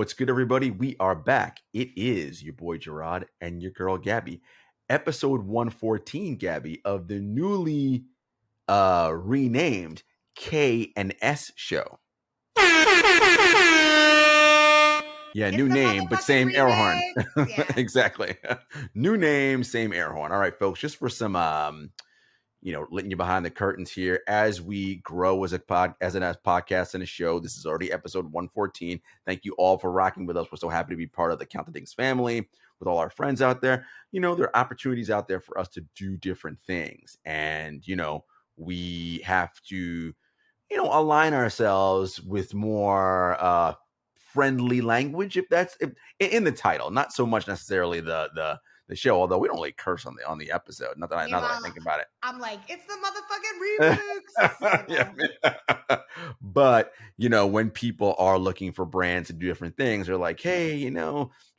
What's good, everybody? We are back. It is your boy Jarod and your girl Gabby. Episode 114, Gabby, of the newly renamed K and S show. Yeah, It's new the name, but motherfucking same air horn. Yeah. Exactly. New name, same air horn. All right, folks, just for some letting you behind the curtains here as we grow as a podcast and a show. This is already episode 114. Thank you all for rocking with us. We're so happy to be part of the Count the Things family with all our friends out there. There are opportunities out there for us to do different things. And, we have to, align ourselves with more friendly language, if in the title, not so much necessarily the show, although we don't really curse on the episode. Not that I think about it. I'm like, it's the motherfucking remix. Yeah. But when people are looking for brands to do different things, they're like, hey,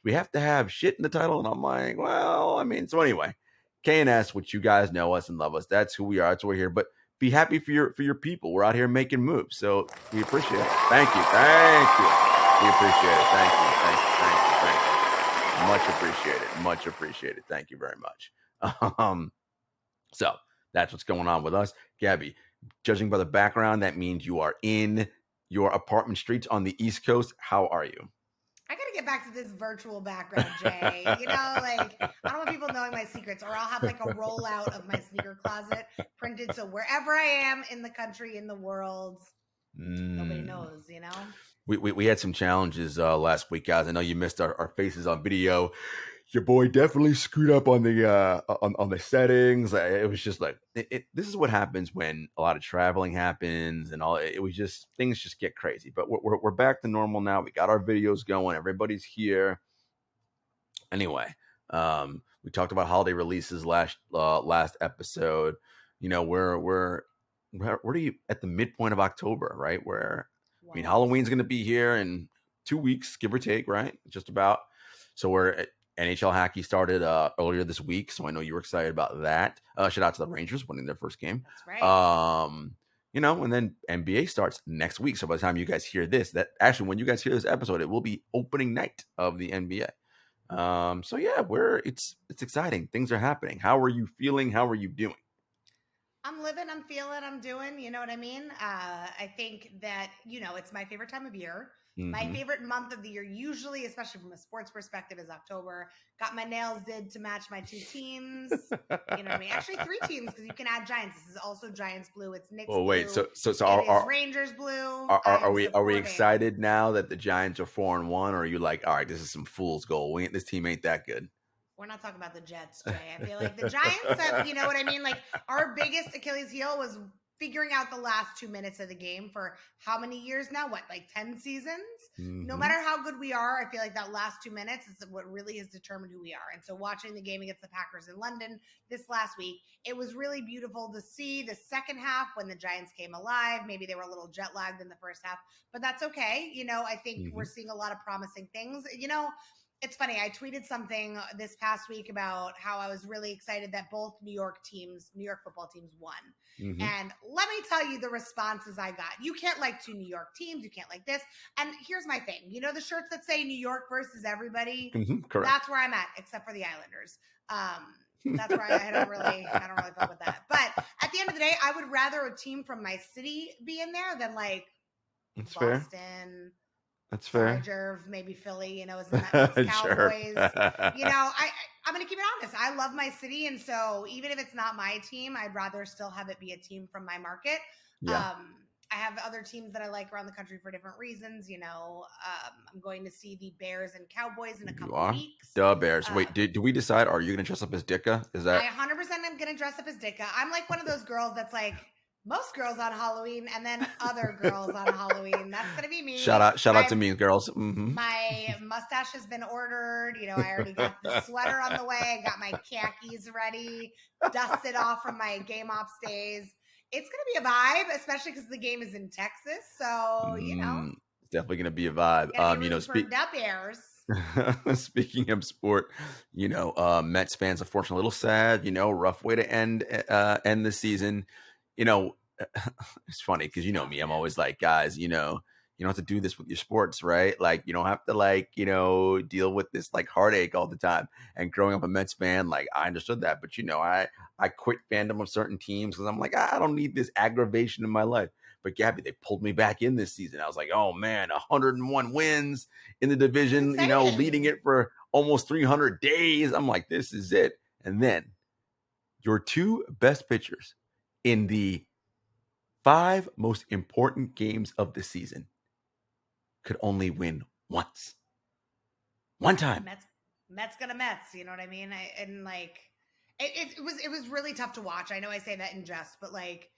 we have to have shit in the title. And I'm like, well, so anyway, K&S, which you guys know us and love us, that's who we are. That's what we're here. But be happy for your people. We're out here making moves. So we appreciate it. Thank you. We appreciate it. Thank you. Much appreciated. Thank you very much. So that's what's going on with us. Gabby, judging by the background, that means you are in your apartment streets on the East Coast. How are you? I gotta get back to this virtual background, Jay. I don't want people knowing my secrets, or I'll have like a rollout of my sneaker closet printed. So wherever I am in the country, in the world, nobody knows, We had some challenges last week, guys. I know you missed our faces on video. Your boy definitely screwed up on the on the settings. It was just like this is what happens when a lot of traveling happens, and all. It was just things just get crazy. But we're back to normal now. We got our videos going. Everybody's here. Anyway, we talked about holiday releases last episode. We're are you at the midpoint of October, right? Halloween's going to be here in 2 weeks, give or take, right? Just about. So we're NHL hockey started earlier this week, so I know you were excited about that. Shout out to the Rangers winning their first game. That's right. And then NBA starts next week. So by the time you guys hear this, when you guys hear this episode, it will be opening night of the NBA. So yeah, it's exciting. Things are happening. How are you feeling? How are you doing? I'm living, I'm feeling, I'm doing, you know what I mean? I think that, it's my favorite time of year. Mm-hmm. My favorite month of the year, usually, especially from a sports perspective, is October. Got my nails did to match my two teams. You know what I mean? Actually, 3 teams, because you can add Giants. This is also Giants blue. It's Knicks blue. Oh, wait. So are Rangers blue. Are we excited now that the Giants are 4-1? Or are you like, all right, this is some fool's gold. This team ain't that good? We're not talking about the Jets, Jay. I feel like the Giants have, you know what I mean? Like, our biggest Achilles heel was figuring out the last 2 minutes of the game for how many years now? What, like 10 seasons? Mm-hmm. No matter how good we are, I feel like that last 2 minutes is what really has determined who we are. And so watching the game against the Packers in London this last week, it was really beautiful to see the second half when the Giants came alive. Maybe they were a little jet lagged in the first half, but that's okay. I think we're seeing a lot of promising things. It's funny. I tweeted something this past week about how I was really excited that both New York football teams won. Mm-hmm. And let me tell you the responses I got. You can't like 2 New York teams. You can't like this. And here's my thing. The shirts that say New York versus everybody? Mm-hmm, correct. That's where I'm at, except for the Islanders. That's where I don't really fuck with that. But at the end of the day, I would rather a team from my city be in there than like That's Boston. Fair. That's fair. Jerv, maybe Philly, isn't that Cowboys? I'm going to keep it honest. I love my city. And so even if it's not my team, I'd rather still have it be a team from my market. Yeah. I have other teams that I like around the country for different reasons. I'm going to see the Bears and Cowboys in a couple of weeks. The Bears. Wait, do we decide? Are you going to dress up as Dicka? Is that? I 100% am going to dress up as Dicka. I'm like one of those girls that's like, most girls on Halloween and then other girls on Halloween. That's going to be me. Shout out to me, girls. Mm-hmm. My mustache has been ordered. I already got the sweater on the way. I got my khakis ready, dusted off from my game ops days. It's going to be a vibe, especially because the game is in Texas. So, it's definitely going to be a vibe. Bears. Speaking of sport, Mets fans, unfortunately, a little sad, rough way to end the season. It's funny because me, I'm always like, guys, you don't have to do this with your sports, right? Like, you don't have to, like, deal with this like heartache all the time. And growing up a Mets fan, like, I understood that, but I quit fandom of certain teams because I'm like, I don't need this aggravation in my life. But Gabby, they pulled me back in this season. I was like, oh man, 101 wins in the It's division, leading exciting. it for almost 300 days. I'm like, this is it. And then your two best pitchers in the 5 most important games of the season could only win once. One time. Mets gonna Mets. You know what I mean? And like it was really tough to watch. I know I say that in jest, but like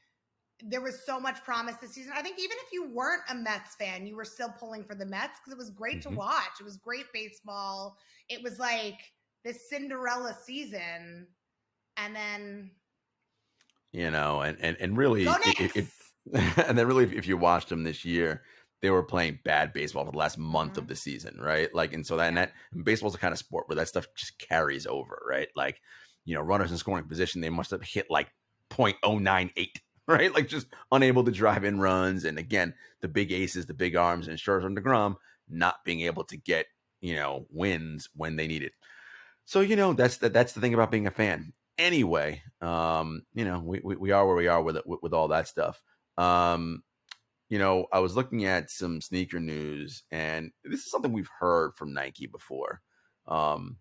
there was so much promise this season. I think even if you weren't a Mets fan, you were still pulling for the Mets because it was great to watch. It was great baseball. It was like this Cinderella season, and then and really go it Knicks. and then really if you watched them this year, they were playing bad baseball for the last month of the season, right? Like, and so that and that and baseball's a kind of sport where that stuff just carries over, right? Like, runners in scoring position, they must have hit like .098, right? Like, just unable to drive in runs. And again, the big aces, the big arms, and Scherzer and DeGrom not being able to get wins when they need it. So that's the thing about being a fan. Anyway, we are where we are with it, with all that stuff. I was looking at some sneaker news, and this is something we've heard from Nike before. And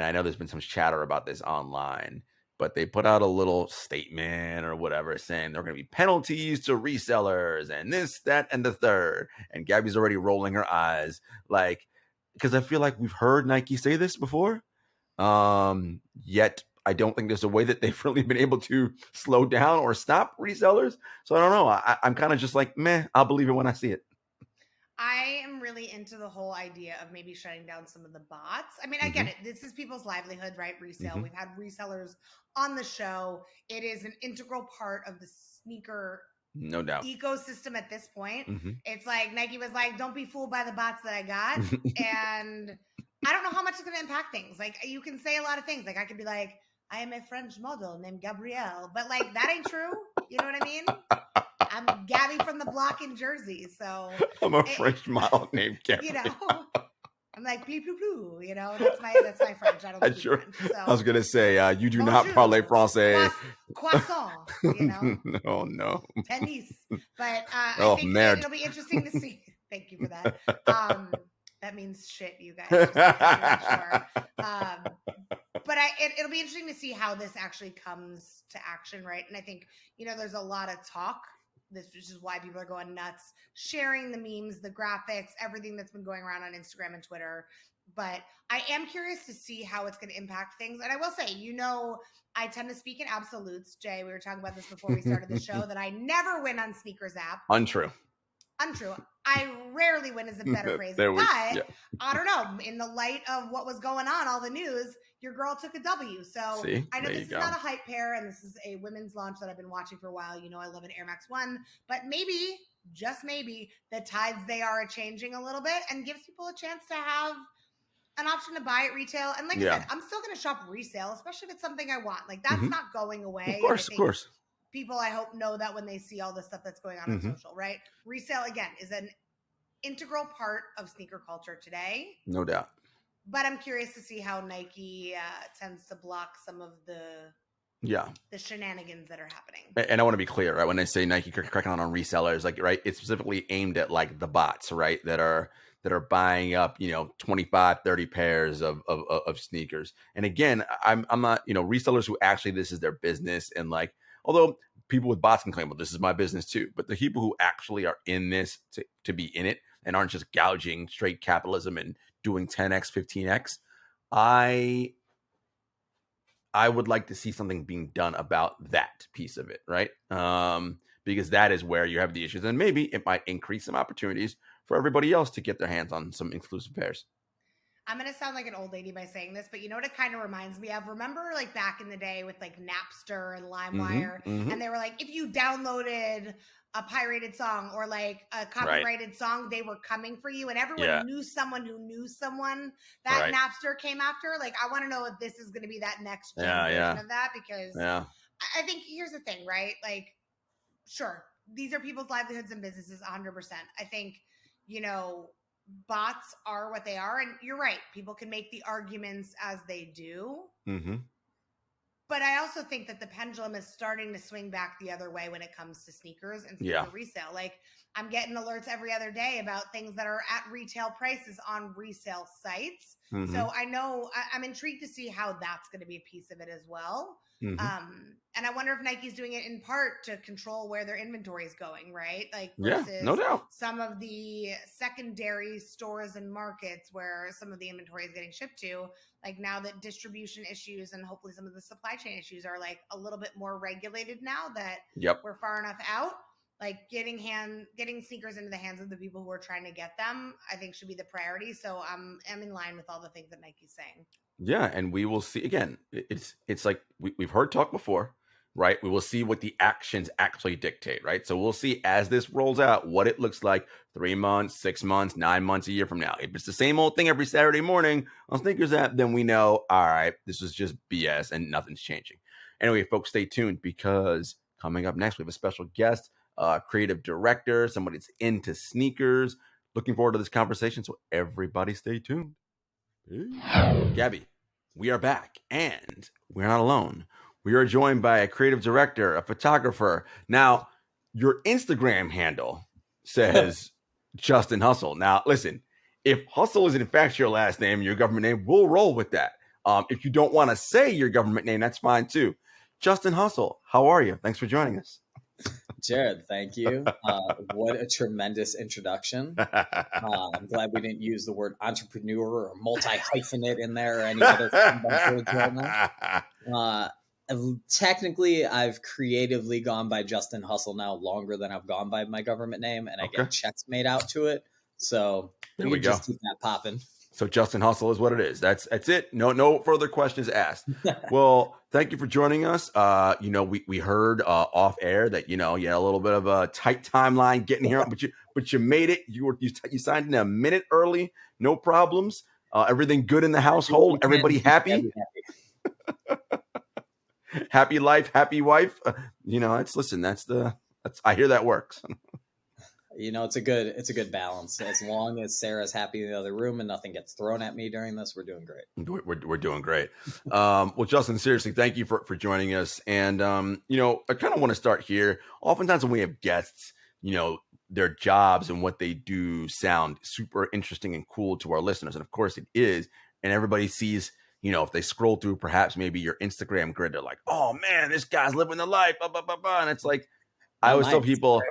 I know there's been some chatter about this online, but they put out a little statement or whatever saying there are going to be penalties to resellers and this, that, and the third. And Gabby's already rolling her eyes, like, because I feel like we've heard Nike say this before. Yet I don't think there's a way that they've really been able to slow down or stop resellers. So I don't know. I'm kind of just like, meh, I'll believe it when I see it. I am really into the whole idea of maybe shutting down some of the bots. I mean, I get it. This is people's livelihood, right? Resale. We've had resellers on the show. It is an integral part of the sneaker no doubt ecosystem at this point. It's like Nike was like, don't be fooled by the bots that I got. And I don't know how much it's going to impact things. Like, you can say a lot of things. Like, I could be like, I am a French model named Gabrielle, but like, that ain't true. You know what I mean? I'm Gabby from the block in Jersey. So I'm a French model named Gabrielle. I'm like, blue, blue, blue, that's my French. I don't speak French. So I was going to say, you do not parler français. Croissant, No. Tennis. But I think it'll be interesting to see. Thank you for that. That means shit, you guys. Sure. But it'll be interesting to see how this actually comes to action, right? And I think, there's a lot of talk. This is why people are going nuts, sharing the memes, the graphics, everything that's been going around on Instagram and Twitter. But I am curious to see how it's going to impact things. And I will say, I tend to speak in absolutes, Jay. We were talking about this before we started the show, that I never win on Sneakers app. Untrue. I rarely win is a better phrase. But I don't know. In the light of what was going on, all the news, your girl took a W. So I know this is not a hype pair, and this is a women's launch that I've been watching for a while. I love an Air Max 1. But maybe, just maybe, the tides they are changing a little bit and gives people a chance to have an option to buy at retail. And like I said, I'm still going to shop resale, especially if it's something I want. Like, that's not going away. Of course. People, I hope, know that when they see all the stuff that's going on social, right? Resale, again, is an integral part of sneaker culture today. No doubt. But I'm curious to see how Nike tends to block some of the shenanigans that are happening. And I want to be clear, right? When I say Nike cracking on resellers, like, right, it's specifically aimed at like the bots, right? That are buying up, 25, 30 pairs of sneakers. And again, I'm not, resellers who actually this is their business. And like, although people with bots can claim, well, this is my business too. But the people who actually are in this to be in it and aren't just gouging straight capitalism and doing 10x, 15x, I would like to see something being done about that piece of it, right? Because that is where you have the issues. And maybe it might increase some opportunities for everybody else to get their hands on some exclusive pairs. I'm going to sound like an old lady by saying this, but you know what it kind of reminds me of? Remember like back in the day with like Napster and LimeWire, and they were like, if you downloaded a pirated song or like a copyrighted song, they were coming for you, and everyone knew someone who knew someone that Napster came after. Like, I want to know if this is going to be that next generation of that, because I think here's the thing, right? Like, sure, these are people's livelihoods and businesses 100%. I think you know, bots are what they are. And you're right. People can make the arguments as they do. Mm-hmm. But I also think that the pendulum is starting to swing back the other way when it comes to sneakers and Yeah. sneaker resale. Like, I'm getting alerts every other day about things that are at retail prices on resale sites. Mm-hmm. So I know I'm intrigued to see how that's going to be a piece of it as well. Mm-hmm. And I wonder if Nike's doing it in part to control where their inventory is going, right? Like Yeah, no versus doubt. some of the secondary stores and markets where some of the inventory is getting shipped to. Like now that distribution issues and hopefully some of the supply chain issues are like a little bit more regulated now that Yep. we're far enough out. Like getting sneakers into the hands of the people who are trying to get them, I think should be the priority. So I'm in line with all the things that Nike's saying. Yeah, and we will see again. It's like we've heard talk before, right? We will see what the actions actually dictate, right? So we'll see as this rolls out what it looks like 3 months, 6 months, 9 months, a year from now. If it's the same old thing every Saturday morning on Sneakers app, then we know, all right, this was just BS and nothing's changing. Anyway, folks, stay tuned because coming up next we have a special guest, creative director, somebody that's into sneakers. Looking forward to this conversation, so everybody stay tuned. Gabby, we are back and we're not alone. We are joined by a creative director, a photographer. Now, your Instagram handle says Justin Hustle. Now, listen, if Hustle is in fact your last name, your government name, we'll roll with that. If you don't want to say your government name, that's fine too. Justin Hustle, how are you? Thanks for joining us. Jarod, thank you. What a tremendous introduction. I'm glad we didn't use the word entrepreneur or multi-hyphenate in there or any other buzzwords right now. Technically, I've creatively gone by Justin Hustle now longer than I've gone by my government name, and I get checks made out to it. So there we can just keep that popping. So Justin Hustle is what it is. That's it. No further questions asked. Well, thank you for joining us. We heard off air that you had a little bit of a tight timeline getting here, but you made it. You signed in a minute early, no problems. Everything good in the household. Everybody happy. Happy life, happy wife. I hear that works. It's a good balance. As long as Sarah's happy in the other room and nothing gets thrown at me during this, we're doing great. We're doing great. Well, Justin, seriously, thank you for joining us. And, I kind of want to start here. Oftentimes when we have guests, their jobs and what they do sound super interesting and cool to our listeners. And of course it is. And everybody sees, if they scroll through perhaps maybe your Instagram grid, they're like, oh man, this guy's living the life. Blah, blah, blah, blah. And it's like, I always tell people,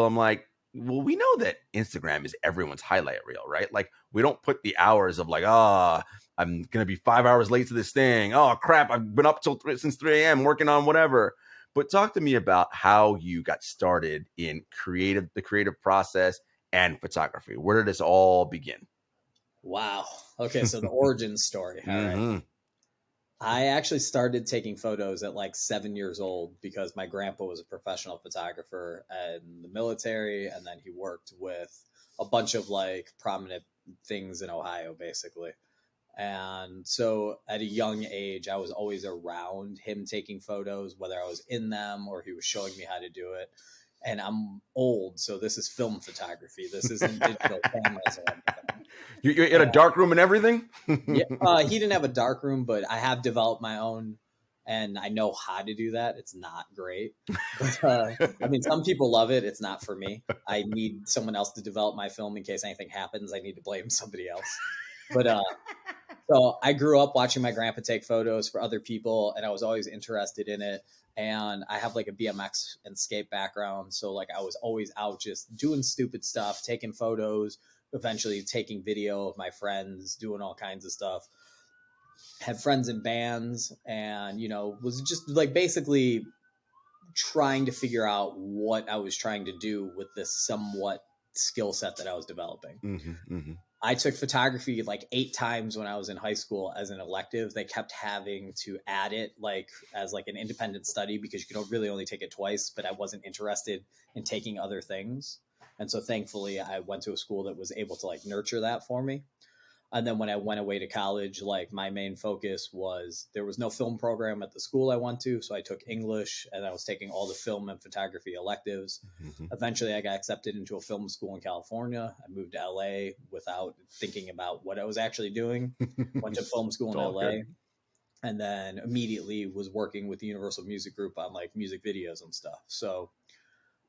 I'm like, well, we know that Instagram is everyone's highlight reel, right? Like, we don't put the hours of like, I'm going to be 5 hours late to this thing. Oh, crap. I've been up since 3 a.m. working on whatever. But talk to me about how you got started in the creative process and photography. Where did this all begin? Wow. Okay. So the origin story. All right. I actually started taking photos at like 7 years old because my grandpa was a professional photographer in the military. And then he worked with a bunch of like prominent things in Ohio, basically. And so at a young age, I was always around him taking photos, whether I was in them or he was showing me how to do it. And I'm old, so this is film photography. This isn't digital cameras or anything. You're in a dark room and everything? Yeah, he didn't have a dark room, but I have developed my own, and I know how to do that. It's not great. But, some people love it. It's not for me. I need someone else to develop my film in case anything happens. I need to blame somebody else. But so I grew up watching my grandpa take photos for other people, and I was always interested in it. And I have like a BMX and skate background. So like I was always out just doing stupid stuff, taking photos, eventually taking video of my friends, doing all kinds of stuff. Had friends in bands and, was just like basically trying to figure out what I was trying to do with this somewhat skill set that I was developing. Mm-hmm, mm-hmm. I took photography like 8 times when I was in high school as an elective. They kept having to add it like as like an independent study because you could really only take it twice, but I wasn't interested in taking other things. And so thankfully I went to a school that was able to like nurture that for me. And then when I went away to college, like my main focus was there was no film program at the school I went to. So I took English and I was taking all the film and photography electives. Mm-hmm. Eventually I got accepted into a film school in California. I moved to LA without thinking about what I was actually doing. Went to film school in LA. Good. And then immediately was working with the Universal Music Group on like music videos and stuff. So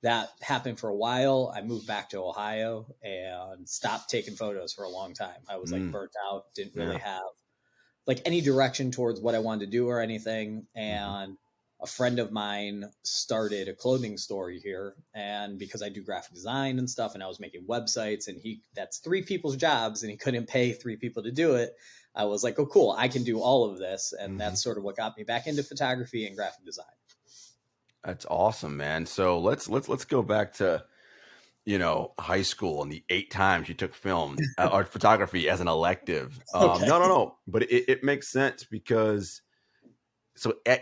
that happened for a while. I moved back to Ohio and stopped taking photos for a long time. I was like burnt out, didn't really have like any direction towards what I wanted to do or anything. And a friend of mine started a clothing store here. And because I do graphic design and stuff, and I was making websites, and that's 3 people's jobs and he couldn't pay 3 people to do it. I was like, oh, cool, I can do all of this. And that's sort of what got me back into photography and graphic design. That's awesome, man. So let's go back to, high school and the 8 times you took film or photography as an elective. Okay. No. But it makes sense because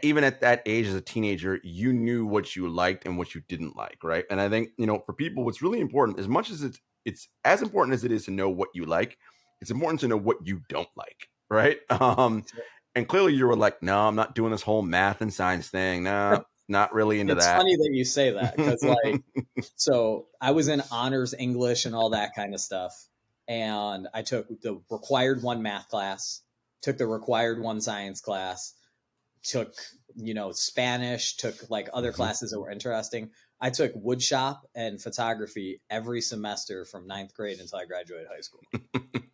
even at that age as a teenager, you knew what you liked and what you didn't like. Right. And I think, for people, what's really important, as much as it's as important as it is to know what you like, it's important to know what you don't like. Right. And clearly you were like, no, I'm not doing this whole math and science thing. No. Not really into that. It's funny that you say that because so I was in honors English and all that kind of stuff. And I took the required 1 math class, took the required 1 science class, took, Spanish, took like other classes that were interesting. I took wood shop and photography every semester from 9th grade until I graduated high school.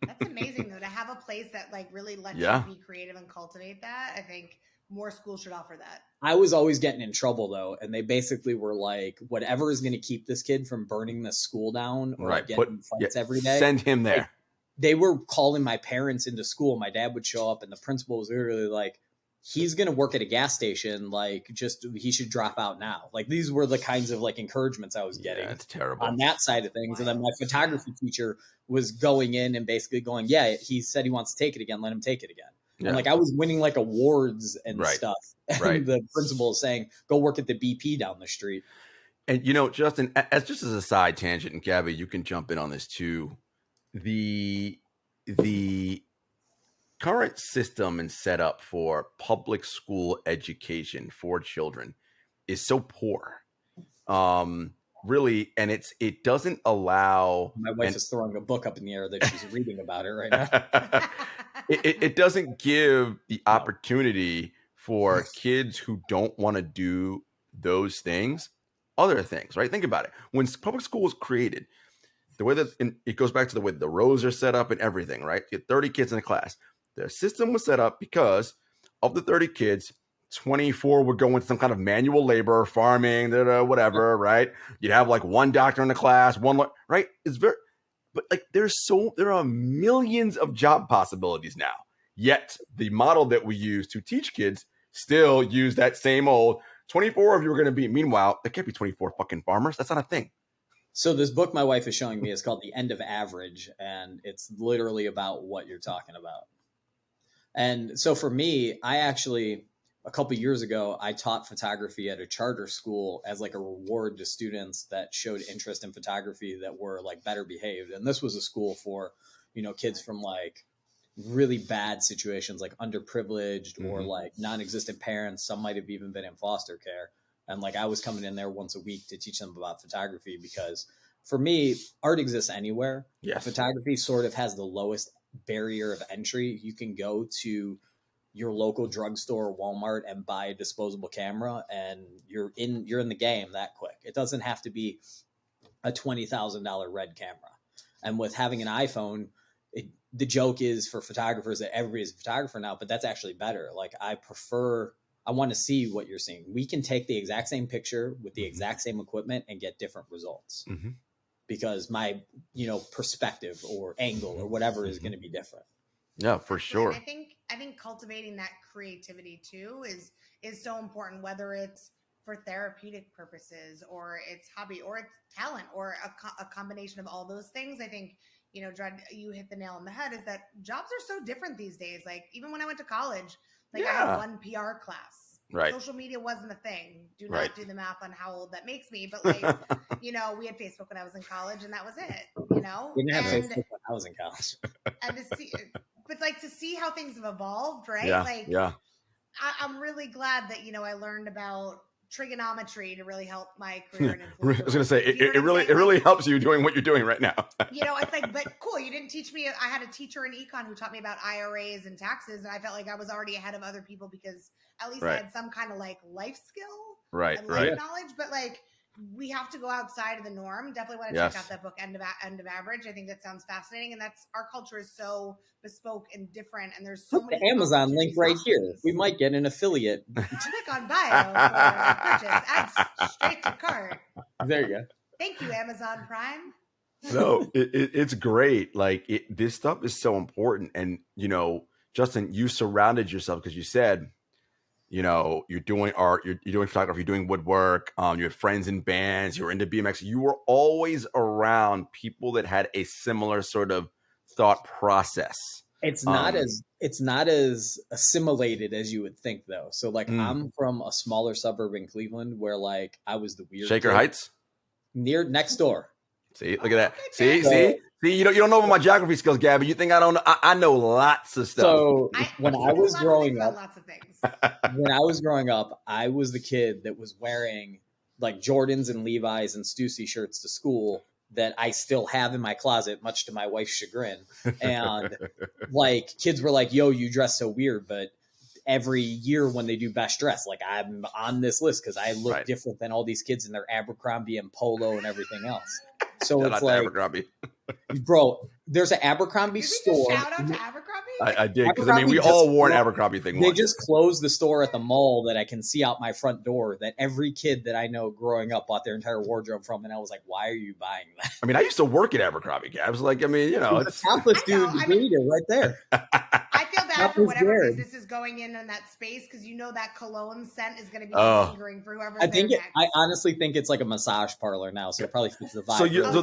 That's amazing though, to have a place that like really lets you be creative and cultivate that. I think more schools should offer that. I was always getting in trouble though, and they basically were like, whatever is going to keep this kid from burning the school down or getting fights every day, send him there. Like, they were calling my parents into school. My dad would show up and the principal was literally like, he's going to work at a gas station. Like, just, he should drop out now. Like, these were the kinds of like encouragements I was getting. It's terrible on that side of things. And then my photography teacher was going in and basically going, yeah, he said he wants to take it again. Let him take it again. Yeah. And like I was winning like awards and stuff. And the principal is saying, go work at the BP down the street. And, Justin, as a side tangent, and Gabby, you can jump in on this too. The current system and setup for public school education for children is so poor. Really, and it doesn't allow. My wife is throwing a book up in the air that she's reading about it right now. It doesn't give the opportunity for kids who don't want to do those things, other things, right? Think about it. When public school was created, the way that it goes back to the way the rows are set up and everything, right? You get 30 kids in a class. The system was set up because of the 30 kids, 24 would go into some kind of manual labor, farming, whatever, right? You'd have like 1 doctor in the class, right? It's very, but like there are millions of job possibilities now. Yet the model that we use to teach kids still use that same old 24 of you are going to be. Meanwhile, there can't be 24 fucking farmers. That's not a thing. So this book my wife is showing me is called The End of Average, and it's literally about what you're talking about. And so for me, I actually, a couple years ago, I taught photography at a charter school as like a reward to students that showed interest in photography that were like better behaved. And this was a school for, kids from like really bad situations, like underprivileged or like non-existent parents. Some might have even been in foster care. And like I was coming in there once a week to teach them about photography because for me, art exists anywhere. Yes. Photography sort of has the lowest barrier of entry. You can go to your local drugstore or Walmart and buy a disposable camera and you're in the game that quick. It doesn't have to be a $20,000 red camera. And with having an iPhone, the joke is for photographers that everybody's a photographer now, but that's actually better. Like I want to see what you're seeing. We can take the exact same picture with the exact same equipment and get different results because my, perspective or angle or whatever is going to be different. Yeah, for sure. And I think cultivating that creativity too is so important, whether it's for therapeutic purposes or it's hobby or it's talent or a combination of all those things. I think, Jarod, you hit the nail on the head is that jobs are so different these days. Like even when I went to college, I had 1 PR class. Right. Social media wasn't a thing. Do not do the math on how old that makes me. But like, we had Facebook when I was in college and that was it, We didn't have Facebook when I was in college. And to see how things have evolved, right? Yeah, Like, yeah. I'm really glad that, I learned about trigonometry to really help my career in I influencer. was gonna say You know it what I'm really saying? Like, helps you doing what you're doing right now. it's like, but cool, you didn't teach me. I had a teacher in econ who taught me about IRAs and taxes, and I felt like I was already ahead of other people because at least I Right. had some kind of like life skill Right, and right. life knowledge. But like, we have to go outside of the norm. Definitely want to Yes. check out that book, End of Average. I think that sounds fascinating, and that's our culture is so bespoke and different, and there's so Put many the Amazon link opportunities, right here. options. We might get an affiliate. Click on bio for purchase. Add straight to cart. There you go. Thank you, Amazon Prime. No, it's great. Like this stuff is so important. And, Justin, you surrounded yourself because you said, you're doing art, you're doing photography, you're doing woodwork, you have friends in bands, you're into BMX. You were always around people that had a similar sort of thought process. It's not as assimilated as you would think, though. So like I'm from a smaller suburb in Cleveland where like I was the weird Shaker kid. Heights? Next door. See, look at that. See, you don't know about my geography skills, Gabby. You think I don't know? I know lots of stuff. So when I was growing up, lots of things. when I was growing up, I was the kid that was wearing like Jordans and Levi's and Stussy shirts to school that I still have in my closet, much to my wife's chagrin. And like kids were like, yo, you dress so weird. But every year when they do best dress, like I'm on this list because I look different than all these kids in their Abercrombie and Polo and everything else. So Shout it's out to like, Abercrombie. bro, there's an Abercrombie store. Shout out to Abercrombie. I did, because we all wore an Abercrombie thing They once. just closed the store at the mall that I can see out my front door that every kid that I know growing up bought their entire wardrobe from. And I was like, why are you buying that? I mean, I used to work at Abercrombie, Gabs. Like, I mean, it's a topless dude right there. I feel bad for whatever business is going in that space because that cologne scent is going to be lingering for whoever's next. I honestly think it's like a massage parlor now, so it probably fits the vibe. So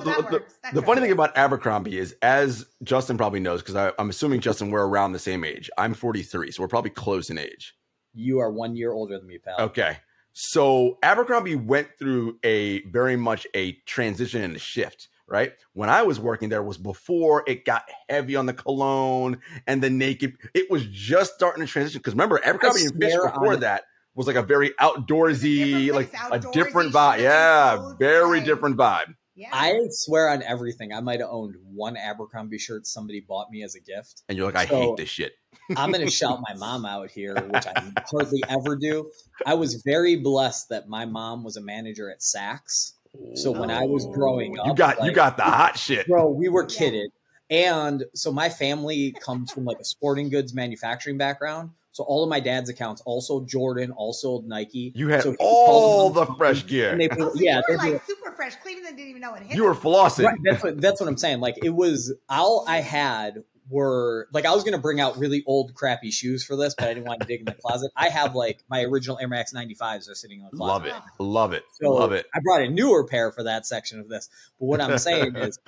the funny thing about Abercrombie is, as Justin probably knows, because I'm assuming, Justin, we're around the same age. I'm 43, so we're probably close in age. You are 1 year older than me, pal. Okay. So Abercrombie went through very much a transition and a shift, right? When I was working there was before it got heavy on the cologne and the naked. It was just starting to transition. Because remember, Abercrombie and Fitch before that was like a very outdoorsy, like a different vibe. Yeah, very different vibe. Yeah. I swear on everything, I might have owned one Abercrombie shirt somebody bought me as a gift. And you're like, I hate this shit. I'm going to shout my mom out here, which I hardly ever do. I was very blessed that my mom was a manager at Saks. So when I was growing up, you got the hot shit, bro. We were kidded, and so my family comes from like a sporting goods manufacturing background. So all of my dad's accounts, also Jordan, also Nike. You had all the fresh gear. They were like super fresh. Cleveland didn't even know it hit. You were flossing. Right, that's what I'm saying. Like it was all I had were like I was gonna bring out really old crappy shoes for this, but I didn't want to dig in the closet. I have like my original Air Max 95s are sitting in the closet. Love it. So love it. I brought a newer pair for that section of this. But what I'm saying is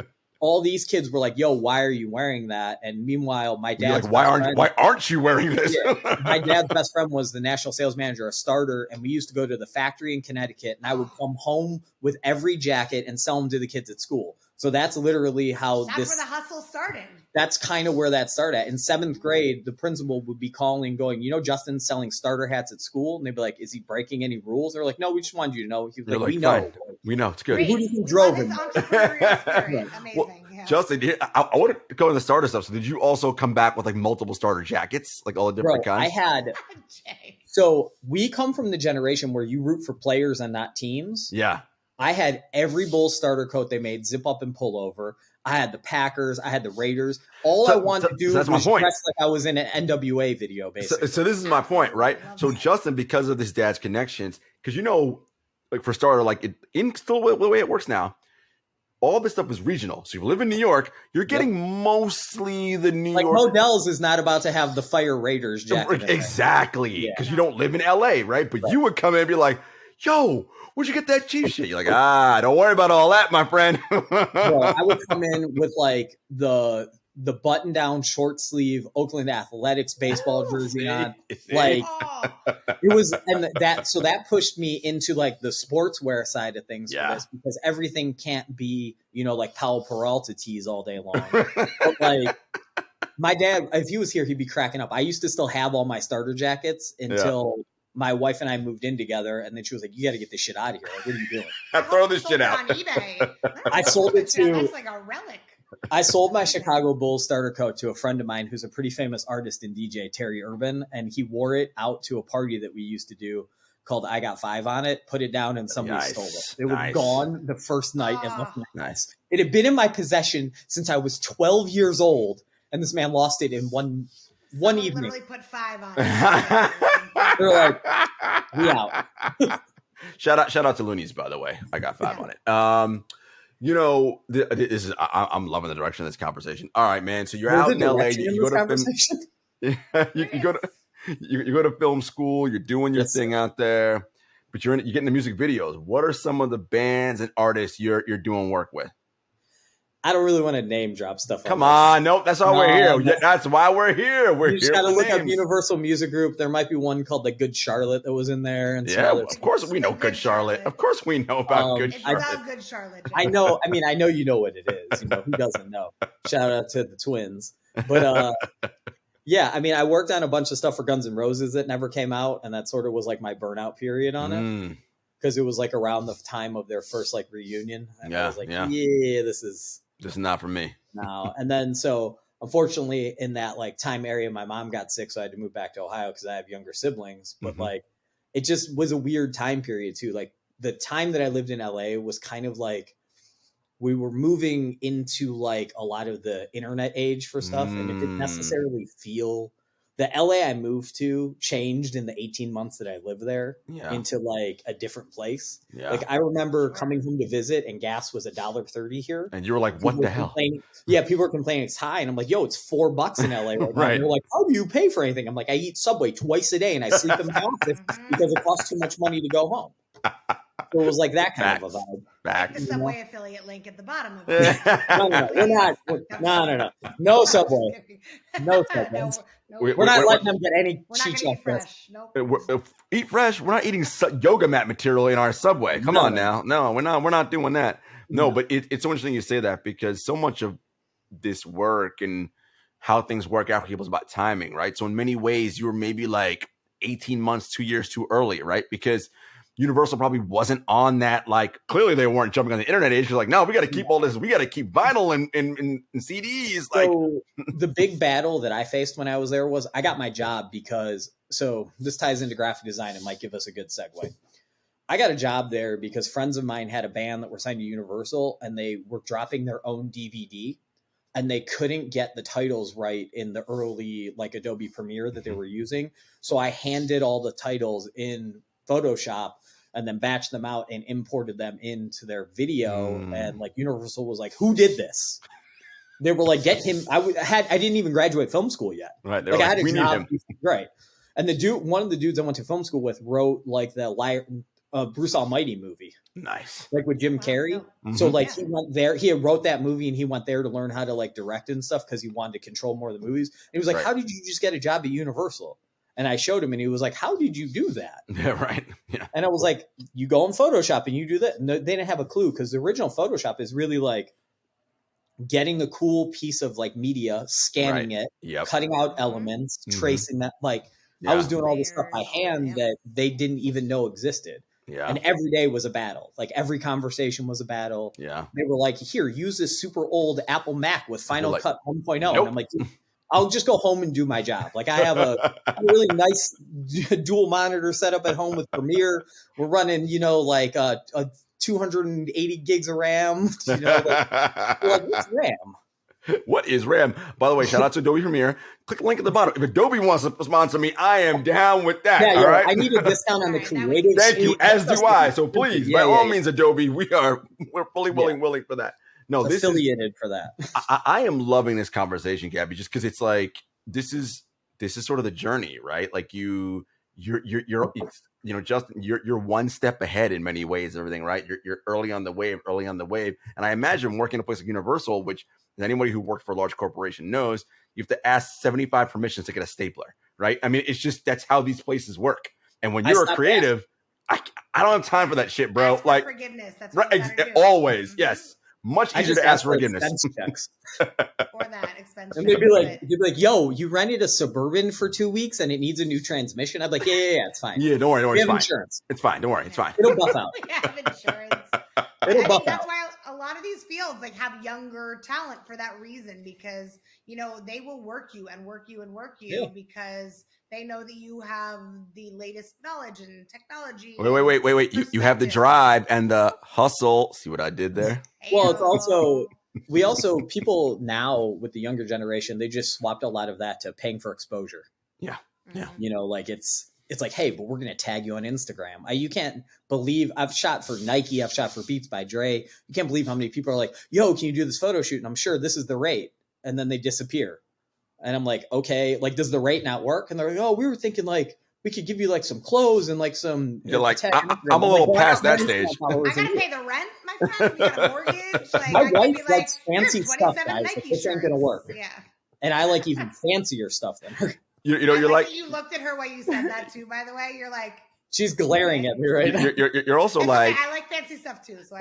all these kids were like, yo, why are you wearing that? And meanwhile, my dad's why aren't you wearing this? My dad's best friend was the national sales manager, a starter, and we used to go to the factory in Connecticut, and I would come home with every jacket and sell them to the kids at school. So that's literally how that's where the hustle started. That's kind of where that started at. In 7th grade, the principal would be calling, going, Justin's selling starter hats at school. And they'd be like, is he breaking any rules? They're like, no, we just wanted you to know. He was like, we know. We know. It's good. Great. Who do you think drove him? Amazing. Well, yeah. Justin, I want to go into starter stuff. So did you also come back with like multiple starter jackets, like all the different kinds? I had. So we come from the generation where you root for players and not teams. Yeah. I had every Bulls starter coat they made, zip up and pull over. I had the Packers. I had the Raiders. I wanted to do was dress like I was in an NWA video, basically. So this is my point, right? So Justin, because of his dad's connections, because like for starter, like still the way it works now, all this stuff is regional. So if you live in New York, you're getting mostly the New York. Like Modell's is not about to have the Fire Raiders jacket. Exactly, because you don't live in LA, right? But you would come in and be like, yo, where'd you get that cheap shit? You're like, don't worry about all that, my friend. Bro, I would come in with like the the button down short sleeve Oakland Athletics baseball jersey on. Like it was, and that pushed me into like the sportswear side of things for this, because everything can't be, like Powell Peralta tees all day long. But like my dad, if he was here, he'd be cracking up. I used to still have all my starter jackets until my wife and I moved in together, and then she was like, "You got to get this shit out of here. Like, what are you doing?" Throw this shit out on eBay. I sold it to. That's like a relic. I sold my Chicago Bulls starter coat to a friend of mine who's a pretty famous artist and DJ, Terry Urban, and he wore it out to a party that we used to do called "I Got Five on It." Put it down, and somebody stole it. It was gone the first night. And looked nice. It had been in my possession since I was 12 years old, and this man lost it in one evening. Literally put 5 on it. They're like, we out. Shout out to Loonies, by the way. I got 5 on it. This is I'm loving the direction of this conversation. All right, man. So you're out in LA. You go to you go to film school. You're doing your thing out there, but you're getting the music videos. What are some of the bands and artists you're doing work with? I don't really want to name drop stuff. Come on. Nope. That's why we're here. That's why we're here. We're you just got to look up Universal Music Group. There might be one called the Good Charlotte that was in there. And of course we know Good Charlotte. Of course we know about Good Charlotte. It's about Good Charlotte. I know. I mean, I know you know what it is. Who doesn't know? Shout out to the twins. But yeah, I mean, I worked on a bunch of stuff for Guns N' Roses that never came out. And that sort of was like my burnout period on it. Because it was like around the time of their first like reunion. And I was like, this is not for me. No. And then so unfortunately in that like time area, my mom got sick. So I had to move back to Ohio because I have younger siblings. But like it just was a weird time period too. Like the time that I lived in LA was kind of like we were moving into like a lot of the internet age for stuff. And it didn't necessarily feel the LA I moved to changed in the 18 months that I lived there into like a different place. Yeah. Like I remember coming home to visit and gas was $1.30 here. And you were like, what the hell? Yeah. People were complaining it's high. And I'm like, yo, it's $4 in LA right now. Right. And they're like, how do you pay for anything? I'm like, I eat Subway twice a day and I sleep in my office because it costs too much money to go home. So it was like that kind of a vibe. Like the Subway affiliate link at the bottom of it. No Subway. No Subway. We're not letting them get any cheat off this. Eat fresh. We're not eating yoga mat material in our Subway. Come on now. No, we're not doing that. No, but it's so interesting you say that because so much of this work and how things work out for people is about timing, right? So in many ways, you were maybe like 18 months, 2 years too early, right? Because Universal probably wasn't on that. Like clearly they weren't jumping on the internet age. You're like, no, we got to keep all this. We got to keep vinyl and CDs. Like the big battle that I faced when I was there was I got my job because this ties into graphic design and might give us a good segue. I got a job there because friends of mine had a band that were signed to Universal and they were dropping their own DVD and they couldn't get the titles right in the early like Adobe Premiere that they were using. So I handed all the titles in Photoshop and then batched them out and imported them into their video. And like Universal was like, who did this? They were like, get him. I didn't even graduate film school yet. Right. Like, I had a job. Right. And one of the dudes I went to film school with wrote like the Bruce Almighty movie. Nice. Like with Jim Carrey. Mm-hmm. So like he went there, he wrote that movie and he went there to learn how to like direct and stuff because he wanted to control more of the movies. And he was like, how did you just get a job at Universal? And I showed him and he was like, how did you do that? Yeah, right. Yeah. And I was like, you go in Photoshop and you do that. And they didn't have a clue because the original Photoshop is really like getting a cool piece of like media, scanning it, cutting out elements, tracing that. Like I was doing all this stuff by hand that they didn't even know existed. Yeah. And every day was a battle. Like every conversation was a battle. Yeah. They were like, here, use this super old Apple Mac with Final Cut 1.0. Nope. And I'm like, I'll just go home and do my job. Like I have a really nice dual monitor setup at home with Premiere. We're running, like a 280 gigs of RAM. Like what's RAM? What is RAM? By the way, shout out to Adobe Premiere. Click the link at the bottom. If Adobe wants to sponsor me, I am down with that. Yeah, all right. I need a discount on the creative. Thank you, as do I. So please, by all means, Adobe, we're fully willing for that. No, this affiliated for that. I am loving this conversation, Gabby, just because it's like this is sort of the journey, right? Like you're Justin, you're one step ahead in many ways, and everything, right? You're early on the wave, and I imagine working in a place like Universal, which anybody who worked for a large corporation knows, you have to ask 75 permissions to get a stapler, right? I mean, it's just that's how these places work. And when you're a creative, I don't have time for that shit, bro. Ask for forgiveness. That's what you gotta do. Always, yes. Much easier to ask for forgiveness. Checks. Or that expense. And they'd be like, "Yo, you rented a Suburban for 2 weeks and it needs a new transmission." I'd be like, "Yeah, it's fine. Yeah, don't worry, we it's have fine. Insurance. It's fine. Don't worry, it's fine. It'll buff out. We have insurance. It'll buff out. That's why a lot of these fields like have younger talent for that reason, because they will work you because they know that you have the latest knowledge and technology. Wait. You have the drive and the hustle. See what I did there? Well, it's also people now with the younger generation, they just swapped a lot of that to paying for exposure. Yeah. Like it's like, hey, but we're gonna tag you on Instagram. You can't believe I've shot for Nike, I've shot for Beats by Dre. You can't believe how many people are like, "Yo, can you do this photo shoot?" And I'm sure this is the rate, and then they disappear. And I'm like, okay, like, does the rate not work? And they're like, "Oh, we were thinking like we could give you like some clothes and like some." You're like, I'm a little past that stage. I gotta pay the rent, my friend. You got a mortgage. Like, my wife be likes fancy stuff, guys. Like, this ain't gonna work. Yeah. And I like even fancier stuff than her. You're like, you looked at her while you said that too. By the way, you're like, she's glaring at me right now. You're also like, okay, I like fancy stuff too. So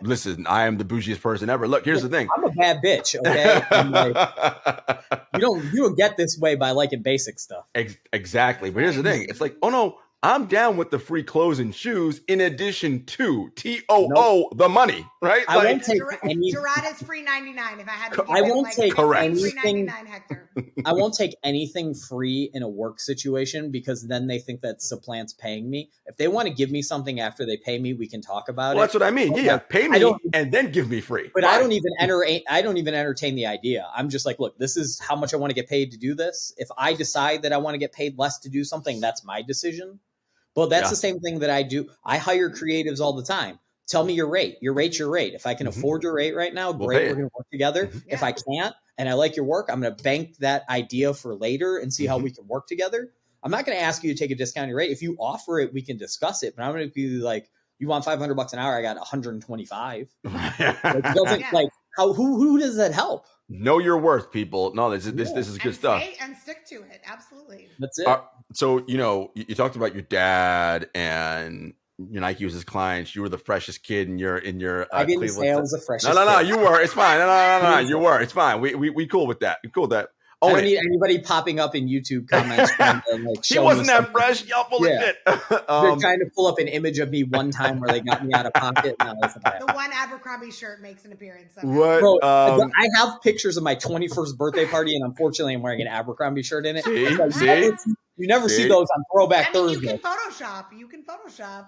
listen, I am the bougiest person ever. Look, here's the thing. I'm a bad bitch. Okay, I'm like, you don't get this way by liking basic stuff. Exactly, but here's the thing. It's like, oh no, I'm down with the free clothes and shoes in addition to the money, right? I won't take Jarod is free 99 if I had to. I won't take anything. Hector. I won't take anything free in a work situation because then they think that supplants paying me. If they want to give me something after they pay me, we can talk about it. That's what I mean. Yeah, pay me and then give me free. But I don't even entertain the idea. I'm just like, look, this is how much I want to get paid to do this. If I decide that I want to get paid less to do something, that's my decision. But that's the same thing that I do. I hire creatives all the time. Tell me your rate. Your rate's your rate. If I can afford your rate right now, great. We're going to work together. Yeah. If I can't and I like your work, I'm going to bank that idea for later and see how we can work together. I'm not going to ask you to take a discounted rate. If you offer it, we can discuss it. But I'm going to be like, you want $500 an hour? I got 125. Who does that help? Know your worth, people. No, this is good stuff. And stick to it. Absolutely. That's it. So, you talked about your dad and your Nike was his clients. You were the freshest kid in your I didn't say I was the freshest. No, you were. It's fine. No, you were. It's fine. We cool with that. We cool with that. I don't need anybody popping up in YouTube comments. He wasn't that fresh. Y'all full of shit. They're trying to pull up an image of me one time where they got me out of pocket. No, the one Abercrombie shirt makes an appearance. What? Bro, I have pictures of my 21st birthday party, and unfortunately, I'm wearing an Abercrombie shirt in it. You never see those on Throwback Thursday. You can Photoshop.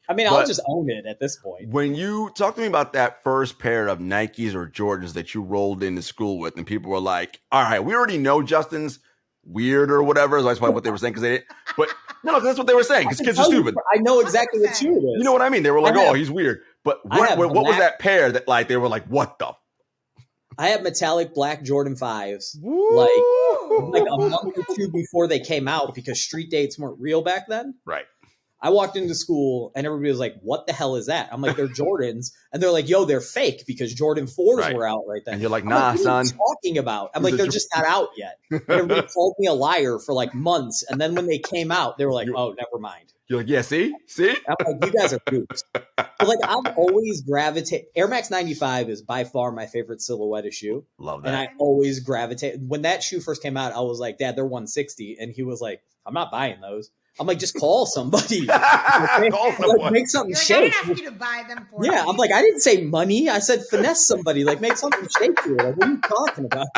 I mean, I'll just own it at this point. When you talk to me about that first pair of Nikes or Jordans that you rolled into school with, and people were like, all right, we already know Justin's weird or whatever. That's probably what they were saying because they didn't. But no, that's what they were saying because kids are stupid. I know exactly what shoe it is. You know what I mean? They were like, oh, he's weird. But what was that pair that like they were like, what the? I have metallic black Jordan 5s like a month or two before they came out because street dates weren't real back then. Right. I walked into school and everybody was like, what the hell is that? I'm like, they're Jordans. And they're like, yo, they're fake because Jordan 4s were out right then. And you're like, nah, son. What are you talking about? I'm like, they're just not out yet. And everybody called me a liar for like months. And then when they came out, they were like, oh, never mind. You're like, yeah, see? I'm like, you guys are goops. But like, I've always gravitated. Air Max 95 is by far my favorite silhouette of shoe. Love that. And I always gravitate. When that shoe first came out, I was like, Dad, they're 160. And he was like, I'm not buying those. I'm like, just call somebody. Call someone. Make something shake. I didn't ask you to buy them for me. I'm like, I didn't say money. I said finesse somebody. Like, make something shake to it. Like, what are you talking about?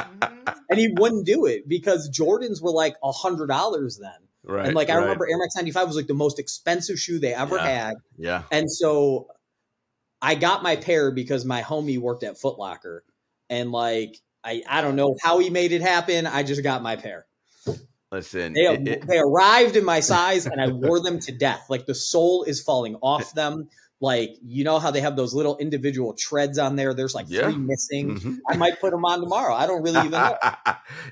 And he wouldn't do it because Jordans were like $100 then. Right. And like, I remember Air Max 95 was like the most expensive shoe they ever had. Yeah. And so I got my pair because my homie worked at Foot Locker. And like, I don't know how he made it happen. I just got my pair. Listen, they arrived in my size and I wore them to death. Like the sole is falling off them. Like, you know how they have those little individual treads on there? There's like 3 missing. Mhm. I might put them on tomorrow. I don't really even know.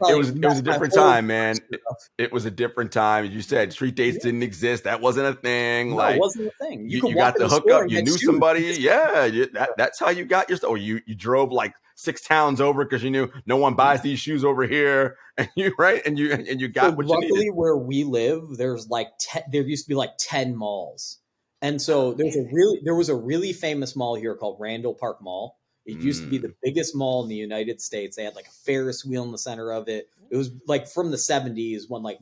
It was a different time, man. Stuff. It was a different time. As you said, street dates didn't exist. That wasn't a thing. No, like, it wasn't a thing. you could walk got in the store hookup. and You get knew shoes. somebody. Yeah, that's how you got your stuff. Or you drove like 6 towns over because you knew no one buys these shoes over here, and you and you got what you needed. Luckily, where we live, there's like there used to be like 10 malls, and so there was a really famous mall here called Randall Park Mall. It used to be the biggest mall in the United States. They had like a Ferris wheel in the center of it. It was like from the 70s when like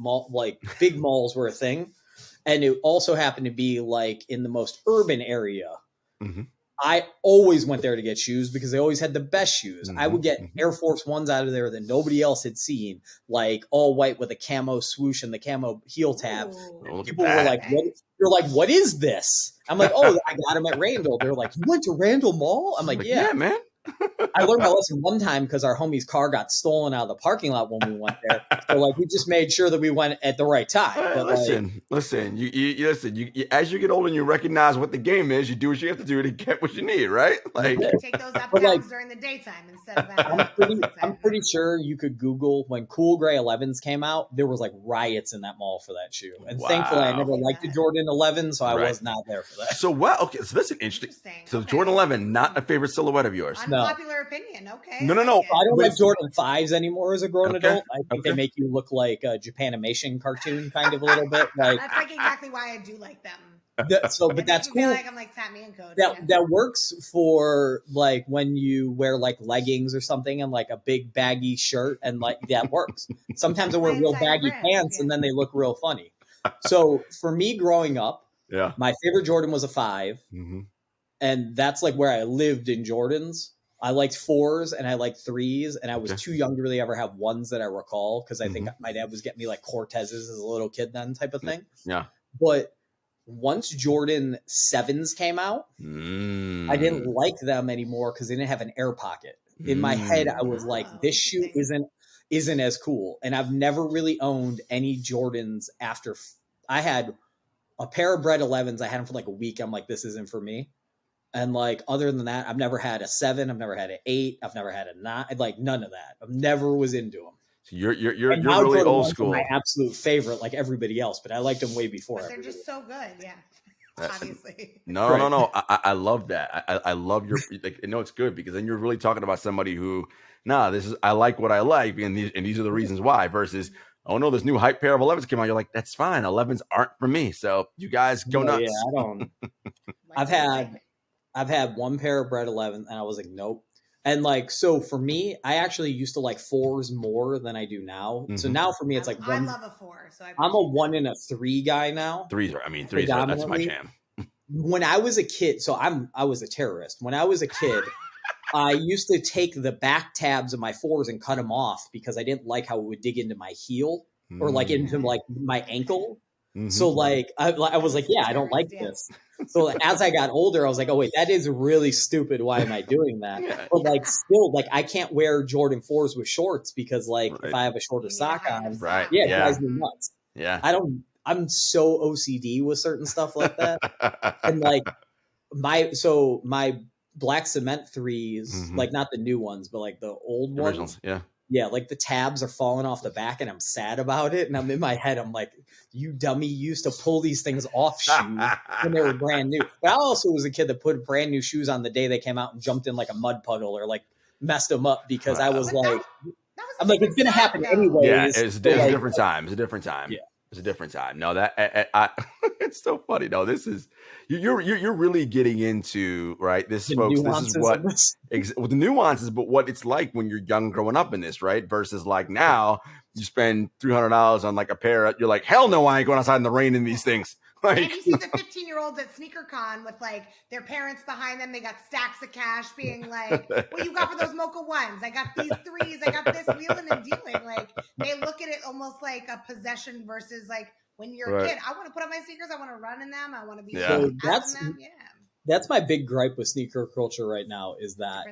big malls were a thing. And it also happened to be like in the most urban area. Mm-hmm. I always went there to get shoes because they always had the best shoes. Mm-hmm. I would get Air Force Ones out of there that nobody else had seen, like all white with a camo swoosh and the camo heel tab. People were like, "You're like, what is this?" I'm like, "Oh, I got them at Randall." They're like, "You went to Randall Mall?" I'm like, "Yeah, man." I learned my lesson one time because our homie's car got stolen out of the parking lot when we went there. So like we just made sure that we went at the right time. But listen. You as you get older and you recognize what the game is, you do what you have to do to get what you need, right? Like you take those up during the daytime instead of I'm pretty sure you could Google when Cool Gray 11s came out. There was like riots in that mall for that shoe, and thankfully I never liked the Jordan 11, so I was not there for that. So okay, so that's an interesting. So Jordan 11, not a favorite silhouette of yours. Unpopular opinion. Okay. No. I don't like Jordan 5s anymore as a grown adult. I think they make you look like a Japanimation cartoon kind of a little bit. Like that's like exactly why I do like them. But that's cool. Feel like I'm like Tatmy and Code. That works for like when you wear like leggings or something and like a big baggy shirt, and like that works. Sometimes I wear real baggy pants and then they look real funny. So for me growing up, my favorite Jordan was a 5. Mm-hmm. And that's like where I lived in Jordans. I liked 4s and I liked 3s, and I was too young to really ever have 1s that I recall because I think my dad was getting me like Cortezes as a little kid then type of thing. Yeah. But once Jordan 7s came out, I didn't like them anymore because they didn't have an air pocket. In my head, I was like, this shoe isn't as cool. And I've never really owned any Jordans after I had a pair of Bred 11s. I had them for like a week. I'm like, this isn't for me. And like, other than that, I've never had a 7. I've never had an 8. I've never had a 9. Like none of that. I've never was into them. So you're really old school. My absolute favorite, like everybody else, but I liked them way before. But they're just so good, yeah. Obviously. No. I love that. I love your. Like, it's good because then you're really talking about somebody who, I like what I like, and these are the reasons why. Versus, oh no, this new hype pair of 11s came out. You're like, that's fine. 11s aren't for me. So you guys go nuts. Yeah, I don't. I've had one pair of Bred 11, and I was like, nope. And like, so for me, I actually used to like 4s more than I do now. Mm-hmm. So now for me, it's like I love a 4. So I'm a 1 and a 3 guy now. 3s are that's my jam. When I was a kid, so I was a terrorist. When I was a kid, I used to take the back tabs of my 4s and cut them off because I didn't like how it would dig into my heel or like into like my ankle. Mm-hmm. So like I was like, I don't like this. So as I got older, I was like, oh wait, that is really stupid. Why am I doing that? But like still, like I can't wear Jordan 4s with shorts because like if I have a shorter sock on, it drives me nuts. Yeah, I'm so OCD with certain stuff like that, and like my black cement 3s, like not the new ones, but like the old originals, ones. Yeah, like the tabs are falling off the back and I'm sad about it. And I'm in my head, I'm like, you dummy, you used to pull these things off shoes when they were brand new. But I also was a kid that put brand new shoes on the day they came out and jumped in like a mud puddle or like messed them up because I was like, I'm like, it's going to happen anyway. Yeah, it's a different time. It's a different time. Yeah. It's a different time. No, that it's so funny. No, this is you're really getting into this, folks. This is what the nuances, but what it's like when you're young, growing up in this, right? Versus like now, you spend $300 on like a pair. You're like, hell no, I ain't going outside in the rain in these things. Like, and you see the 15-year-olds at SneakerCon with like their parents behind them. They got stacks of cash, being like, "What you got for those Mocha 1s? I got these 3s. I got this wheeling and dealing." Like they look at it almost like a possession versus like when you're a kid. I want to put on my sneakers. I want to run in them. I want to be out in them. Yeah. That's my big gripe with sneaker culture right now is that.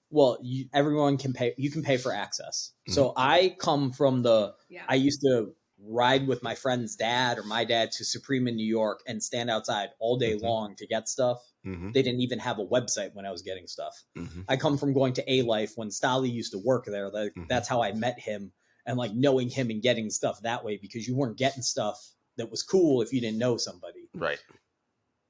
Well, everyone can pay. You can pay for access. Mm-hmm. So I come from I used to ride with my friend's dad or my dad to Supreme in New York and stand outside all day long to get stuff. Mm-hmm. They didn't even have a website when I was getting stuff. Mm-hmm. I come from going to A-Life when Stolly used to work there. That's how I met him, and like knowing him and getting stuff that way, because you weren't getting stuff that was cool if you didn't know somebody. Right.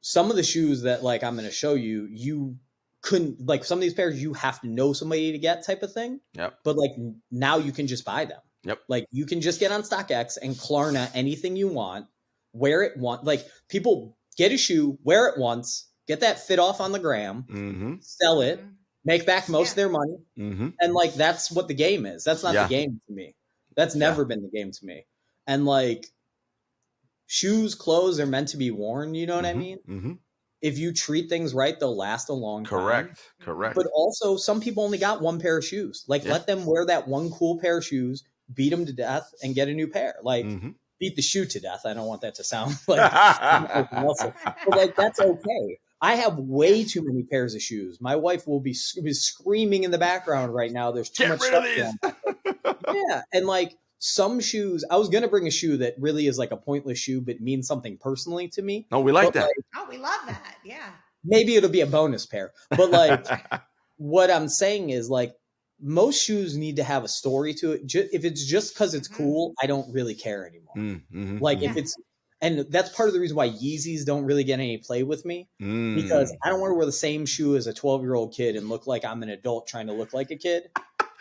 Some of the shoes that like I'm going to show you, you couldn't, like some of these pairs you have to know somebody to get, type of thing. Yep. But like now you can just buy them. Yep. Like you can just get on StockX and Klarna anything you want, wear it once. Like people get a shoe, wear it once, get that fit off on the gram, Mm-hmm. sell it, make back most of their money. Mm-hmm. And like that's what the game is. That's not the game to me. That's never been the game to me. And like shoes, clothes are meant to be worn, you know what I mean? Mm-hmm. If you treat things right, they'll last a long time. Correct. But also, some people only got one pair of shoes. Like, let them wear that one cool pair of shoes, beat them to death, and get a new pair. Like, beat the shoe to death. I don't want that to sound like something else. But, like, that's okay. I have way too many pairs of shoes. My wife will be screaming in the background right now. There's too much stuff going on. Yeah, and, like, some shoes, I was going to bring a shoe that really is like a pointless shoe, but means something personally to me. Oh, we like that. Like, oh, we love that. Yeah. Maybe it'll be a bonus pair. But like, what I'm saying is like, most shoes need to have a story to it. If it's just because it's cool, I don't really care anymore. Like if it's, and that's part of the reason why Yeezys don't really get any play with me, because I don't want to wear the same shoe as a 12-year-old kid and look like I'm an adult trying to look like a kid.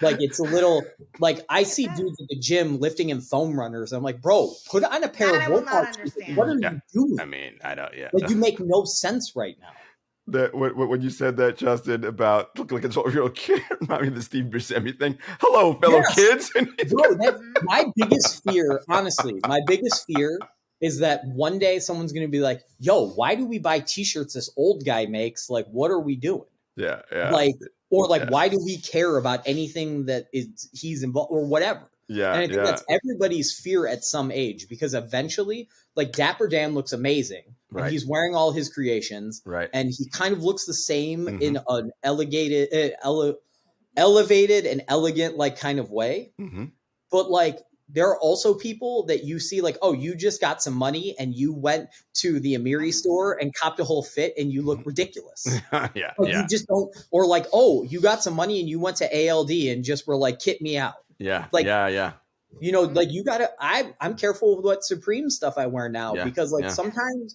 Like it's a little like I see dudes at the gym lifting in foam runners. I'm like, bro, put on a pair of workout shoes. What are you doing? I mean, I don't. Yeah, like you make no sense right now. That when you said that, Justin, about looking like a 12-year-old kid, reminded me of the Steve Buscemi thing. Hello, fellow kids. Bro, my biggest fear, honestly, is that one day someone's going to be like, "Yo, why do we buy T-shirts this old guy makes? Like, what are we doing?" Yeah. Like. Or like, why do we care about anything that he's involved or whatever? Yeah. And I think that's everybody's fear at some age, because eventually, like Dapper Dan looks amazing. Right. And he's wearing all his creations. Right. And he kind of looks the same in an elevated and elegant like kind of way. But like, there are also people that you see like, oh, you just got some money and you went to the Amiri store and copped a whole fit and you look ridiculous. You just don't, or like, oh, you got some money and you went to ALD and just were like, kit me out. Like, you know, like you gotta, I'm careful with what Supreme stuff I wear now because like sometimes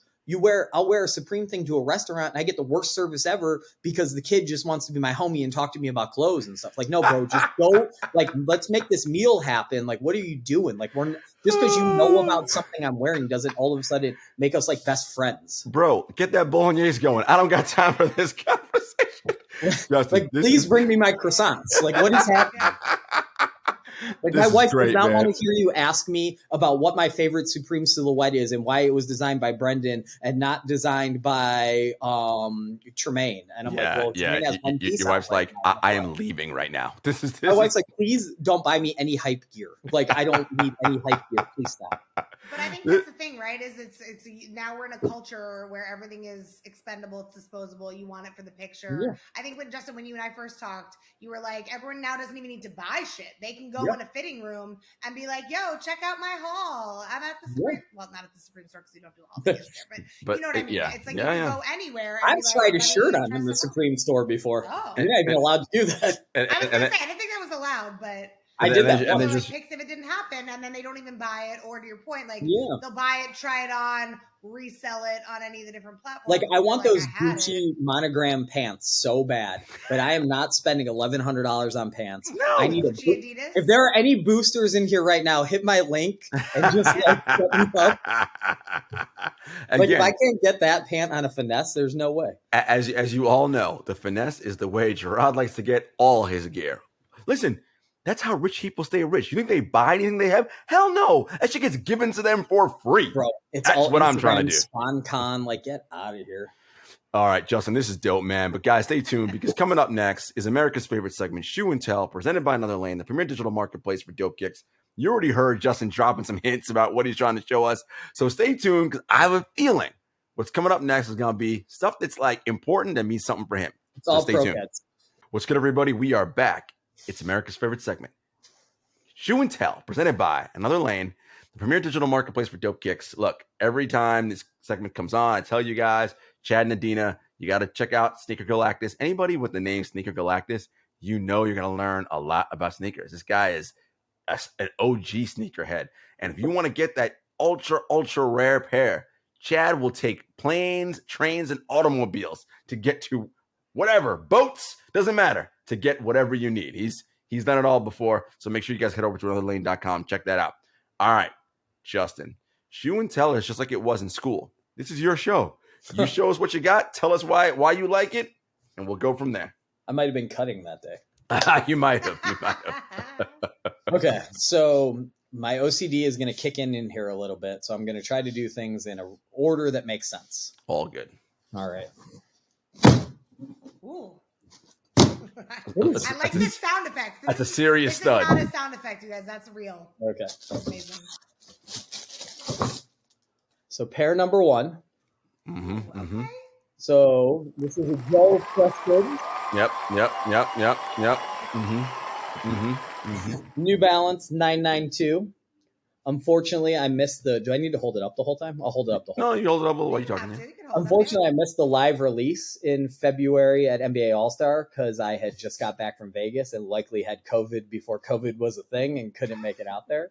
I'll wear a Supreme thing to a restaurant and I get the worst service ever because the kid just wants to be my homie and talk to me about clothes and stuff. Like, no, bro, just go. Like, let's make this meal happen. Like, what are you doing? Like, just because you know about something I'm wearing doesn't all of a sudden make us like best friends. Bro, get that bolognese going. I don't got time for this conversation. Justin, like, please bring me my croissants. Like, what is happening? Like my wife does not want to hear you ask me about what my favorite Supreme silhouette is and why it was designed by Brendan and not designed by Tremaine. And I'm like, well, Tremaine has one piece your wife's like, I am leaving right now. My wife's like, please don't buy me any hype gear. Like, I don't need any hype gear. Please stop. But I think that's the thing, right? Is it's now we're in a culture where everything is expendable, it's disposable. You want it for the picture. Yeah. I think Justin, when you and I first talked, you were like, everyone now doesn't even need to buy shit. They can go in a fitting room and be like, "Yo, check out my haul. I'm at the Supreme." Well, not at the Supreme store because you don't do all things there, but you know what I mean. Yeah. It's like you can go anywhere. I've tried a shirt on in the Supreme store before. You're not even allowed to do that. I was gonna say, I didn't think that was allowed, but. I did that. And just picks if it didn't happen, and then they don't even buy it. Or to your point, like they'll buy it, try it on, resell it on any of the different platforms. Like I want those Gucci monogram pants so bad, but I am not spending $1,100 on pants. No, I need if there are any boosters in here right now, hit my link and just like set me up. Like if I can't get that pant on a finesse, there's no way. As you all know, the finesse is the way Jarod likes to get all his gear. Listen. That's how rich people stay rich. You think they buy anything they have? Hell no. That shit gets given to them for free. Bro, that's all what I'm trying to do. SponCon, like, get out of here. All right, Justin, this is dope, man. But guys, stay tuned because coming up next is America's favorite segment, Shoe and Tell, presented by Another Lane, the premier digital marketplace for dope kicks. You already heard Justin dropping some hints about what he's trying to show us. So stay tuned because I have a feeling what's coming up next is going to be stuff that's like important and means something for him. It's all stay tuned. What's good, everybody? We are back. It's America's favorite segment, Shoe and Tell, presented by Another Lane, the premier digital marketplace for dope kicks. Look, every time this segment comes on, I tell you guys, Chad and Adina, You got to check out Sneaker Galactus. Anybody with the name Sneaker Galactus, you know you're going to learn a lot about sneakers. This guy is an OG sneakerhead. And if you want to get that ultra rare pair, Chad will take planes, trains, and automobiles to get to whatever, boats, doesn't matter, to get whatever you need. He's done it all before. So make sure you guys head over to anotherlane.com. Check that out. All right, Justin, shoe and tell is just like it was in school. This is your show. You show us what you got. Tell us why you like it, and we'll go from there. I might have been cutting that day. You might have. Okay, so my OCD is going to kick in here a little bit. So I'm going to try to do things in an order that makes sense. All good. All right. Ooh. I like this sound effect. That's a serious stud. This is not a sound effect, you guys. That's real. Okay. That's amazing. So pair number one. Okay. So this is a Joe Preston. Yep. New Balance 992. Unfortunately, I missed the... Do I need to hold it up the whole time? I'll hold it up the whole time. No, you hold it up. What are you talking about? Unfortunately, I missed the live release in February at NBA All-Star because I had just got back from Vegas and likely had COVID before COVID was a thing and couldn't make it out there.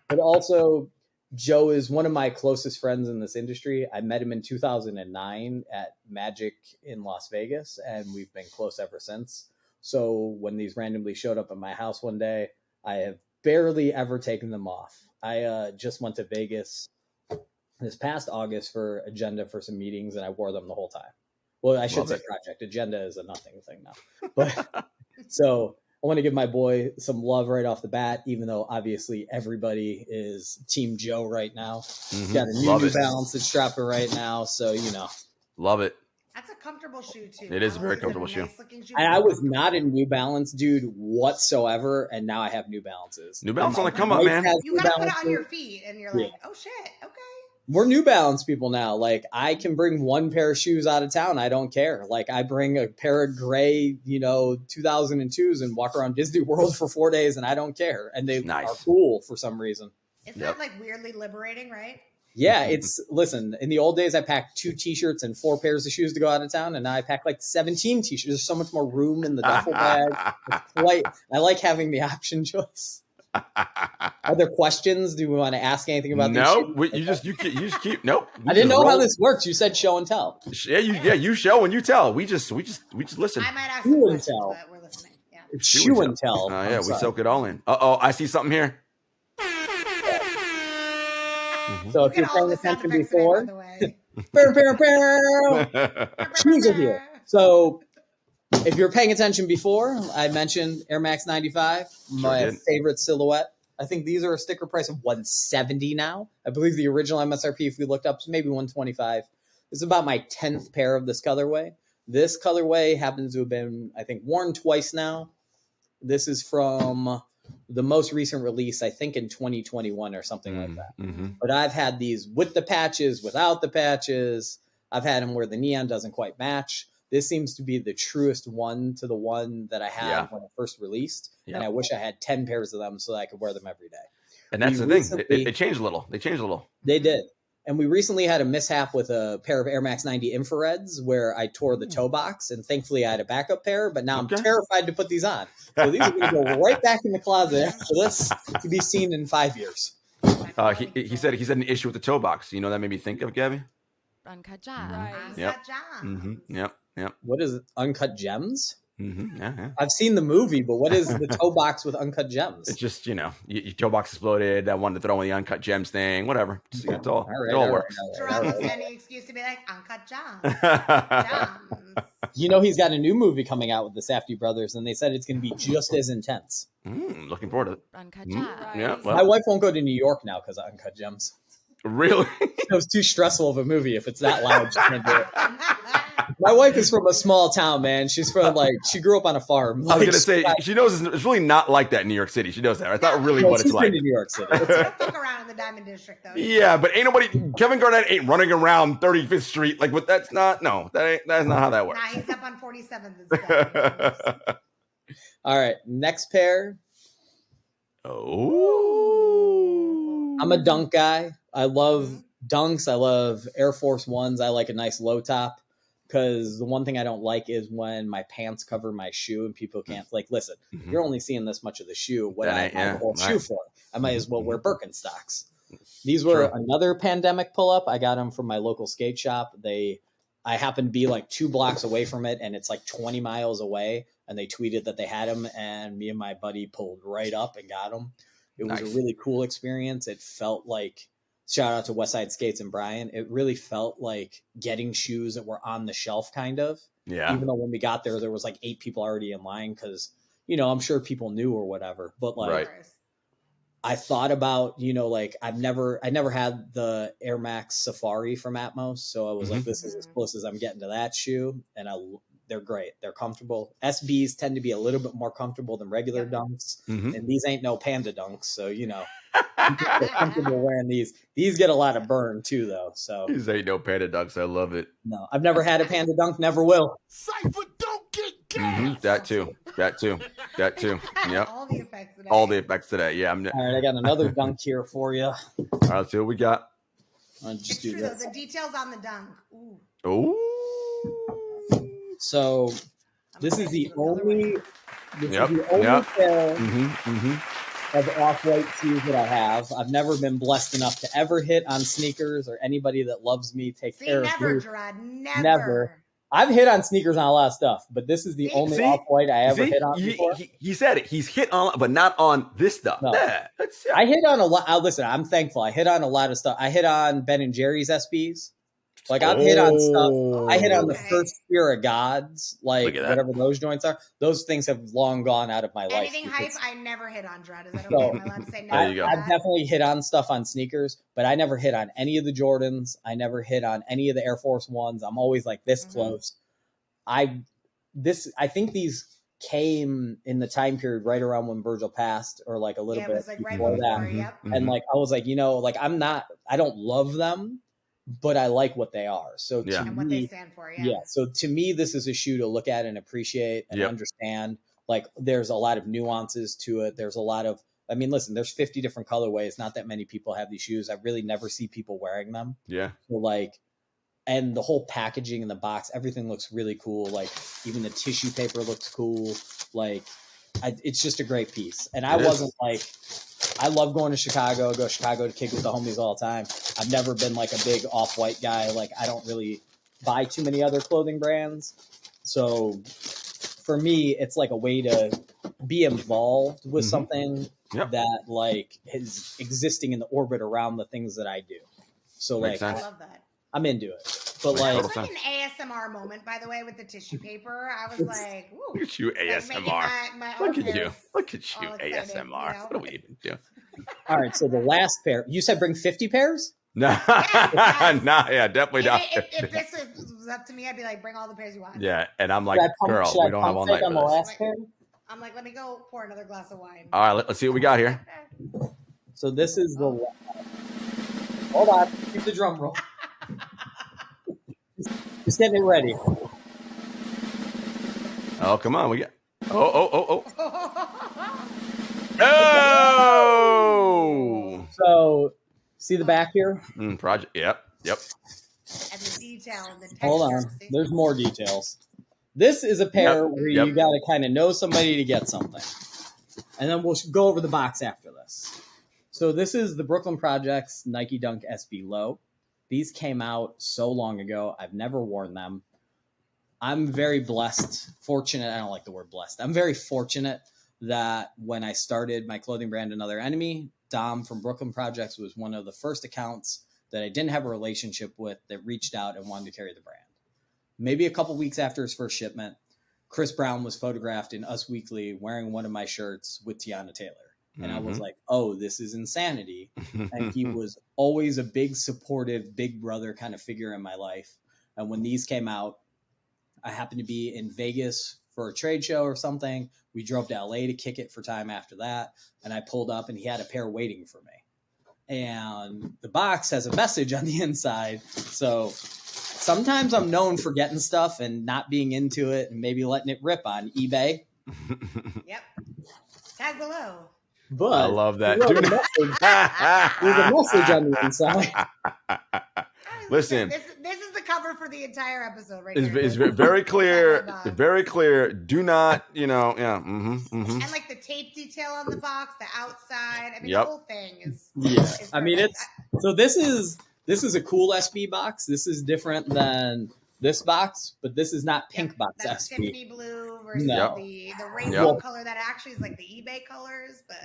But also, Joe is one of my closest friends in this industry. I met him in 2009 at Magic in Las Vegas, and we've been close ever since. So when these randomly showed up at my house one day, I have barely ever taken them off. I just went to Vegas this past August for Agenda for some meetings, and I wore them the whole time. Well, I should say Project. Agenda is a nothing thing now. But so I want to give my boy some love right off the bat, even though obviously everybody is Team Joe right now. He's got a New Balance that's dropping right now, so you know. Love it. That's a comfortable shoe too. It is a very comfortable shoe. I was not a New Balance dude whatsoever, and now I have New Balances. New Balance on the come up, man. You gotta put it on your feet, and you're like, oh shit, okay. We're New Balance people now. Like, I can bring one pair of shoes out of town. I don't care. Like, I bring a pair of gray, 2002s and walk around Disney World for 4 days, and I don't care. And they are cool for some reason. Isn't that like weirdly liberating, right? Yeah, listen, in the old days, I packed 2 t-shirts and 4 pairs of shoes to go out of town. And now I pack like 17 t-shirts. There's so much more room in the duffel bag. I like having the option choice. Are there questions? Do we want to ask anything about this? No, you just keep. Nope. I didn't know how this works. You said show and tell. Yeah, you show and you tell. We just listen. I might ask some questions, but we're listening. Yeah. Show and tell. Yeah, we soak it all in. I see something here. So if you're paying attention before, shoes are here. So if you're paying attention before, I mentioned Air Max 95, my favorite silhouette. I think these are a sticker price of $170 now. I believe the original MSRP, if we looked up, is maybe $125. It's about my 10th pair of this colorway. This colorway happens to have been, I think, worn twice now. This is from the most recent release, I think in 2021 or something like that. But I've had these with the patches, without the patches. I've had them where the neon doesn't quite match. This seems to be the truest one to the one that I had when it first released. And I wish I had 10 pairs of them so that I could wear them every day. And that's the thing. They changed a little. They did. And we recently had a mishap with a pair of Air Max 90 infrareds where I tore the toe box, and thankfully I had a backup pair, but now I'm terrified to put these on. So these are going to go right back in the closet after this to be seen in 5 years. He said an issue with the toe box. You know that made me think of, Gabby? Uncut Gems. Yep. What is it? Uncut Gems? Yeah. I've seen the movie, but what is the toe box with Uncut Gems? It's just, your toe box exploded. That one to throw in the Uncut Gems thing, whatever. It all works. Jerome is any excuse to be like, Uncut Gems. He's got a new movie coming out with the Safdie brothers, and they said it's going to be just as intense. Looking forward to it. Uncut Gems. Yeah, my wife won't go to New York now because of Uncut Gems. Really? It was too stressful of a movie. If it's that loud, she can't do it. My wife is from a small town, man. She's from she grew up on a farm. I was gonna say she knows it's really not like that in New York City. She knows that. That's not really what it's like. She's been to New York City. Don't fuck around in the Diamond District, though. Yeah, but ain't nobody. Kevin Garnett ain't running around 35th Street like. But that's not. No, that's not how that works. Nah, he's up on 47th. All right, next pair. Oh, I'm a dunk guy. I love dunks. I love Air Force Ones. I like a nice low top. because the one thing I don't like is when my pants cover my shoe and people can't, like, listen, you're only seeing this much of the shoe. What I buy the whole shoe for? I might as well wear Birkenstocks. These were another pandemic pull-up. I got them from my local skate shop. I happened to be like 2 blocks away from it, and it's like 20 miles away, and they tweeted that they had them, and me and my buddy pulled right up and got them. It was a really cool experience. It felt like, shout out to Westside Skates and Brian, it really felt like getting shoes that were on the shelf, kind of. Yeah. Even though when we got there was like 8 people already in line because, you know, I'm sure people knew or whatever. But like, I thought about, you know, like I never had the Air Max Safari from Atmos. So I was like, this is as close as I'm getting to that shoe. And they're great. They're comfortable. SBs tend to be a little bit more comfortable than regular dunks. And these ain't no Panda dunks. So, you know, they're comfortable wearing these. These get a lot of burn too, though. So these ain't no Panda dunks. I love it. No, I've never had a Panda dunk. Never will. Cypher, don't get gas. That too. Yep. All the effects Today. today. Yeah. All right, I got another dunk here for you. All right, let's see what we got. I'll just it's do true, this. though, the details on the dunk. Ooh. So this is the only pair of off-white shoes that I have. I've never been blessed enough to ever hit on sneakers, or anybody that loves me take care of me. Jarod, Never. I've hit on sneakers on a lot of stuff, but this is the only off-white I ever hit on before. He said it. He's hit on, but not on this stuff. No. Yeah, I hit on a lot. Listen, I'm thankful. I hit on a lot of stuff. I hit on Ben and Jerry's SBs. Like I've hit on stuff. I hit on the first Fear of Gods, like whatever those joints are. Those things have long gone out of my life. Anything hype, I never hit on, Jarod. Is that okay? So, Am I allowed to say no? There you go. I've definitely hit on stuff on sneakers, but I never hit on any of the Jordans. I never hit on any of the Air Force Ones. I'm always like this close. I think these came in the time period right around when Virgil passed, or like a little bit like before that. Yep. And like I was like, you know, like I don't love them, but I like what they are. So to and what they stand for. So to me, this is a shoe to look at and appreciate and understand. Like there's a lot of nuances to it. There's a lot of, I mean, listen, there's 50 different colorways. Not that many people have these shoes. I really never see people wearing them. Yeah. So like, and the whole packaging in the box, everything looks really cool. Like even the tissue paper looks cool. Like it's just a great piece. And I wasn't like, I love going to Chicago. I go to Chicago to kick with the homies all the time. I've never been like a big off-white guy. Like I don't really buy too many other clothing brands. So for me, it's like a way to be involved with something that like is existing in the orbit around the things that I do. So Makes like, sense. I love that. I'm into it. But Makes like, total It's like an ASMR moment, by the way, with the tissue paper. I was like, "Woo!" Look at you, ASMR. My Look at hairs you, all excited, ASMR. you know? What do we even do? all right. So the last pair, you said bring 50 pairs? No, definitely not. If this was up to me, I'd be like, bring all the pairs you want. Yeah, and I'm like, girl, we don't have all night on the for this. last pair? I'm like, let me go pour another glass of wine. All right, let's see what we got here. So this is the. Hold on, keep the drum roll. Just getting it ready. Oh, come on, we got. Oh! Oh! So, see the back here? Project. Yep. And the detail and the texture. Hold on. There's more details. This is a pair where you got to kind of know somebody to get something. And then we'll go over the box after this. So this is the Brooklyn Project's Nike Dunk SB Low. These came out so long ago. I've never worn them. I'm very fortunate. I don't like the word blessed. I'm very fortunate that when I started my clothing brand, Another Enemy, Dom from Brooklyn Projects was one of the first accounts that I didn't have a relationship with that reached out and wanted to carry the brand. Maybe a couple weeks after his first shipment, Chris Brown was photographed in Us Weekly wearing one of my shirts with Tiana Taylor. And I was like, oh, this is insanity. And he was always a big supportive, big brother kind of figure in my life. And when these came out, I happened to be in Vegas for a trade show or something. We drove to LA to kick it for time after that. And I pulled up and he had a pair waiting for me. And the box has a message on the inside. So sometimes I'm known for getting stuff and not being into it and maybe letting it rip on eBay. Yep. Tag below. But I love that. There's a message on the inside. I was Listen, this is the cover for the entire episode, right? It's very clear. Very clear. Do not, yeah. And like the tape detail on the box, the outside. I mean, Yep. the whole thing is. Yeah, is I mean, perfect. so this is a cool SB box. This is different than this box, but this is not pink box that's SB. Tiffany blue versus No. the rainbow color that actually is like the eBay colors. But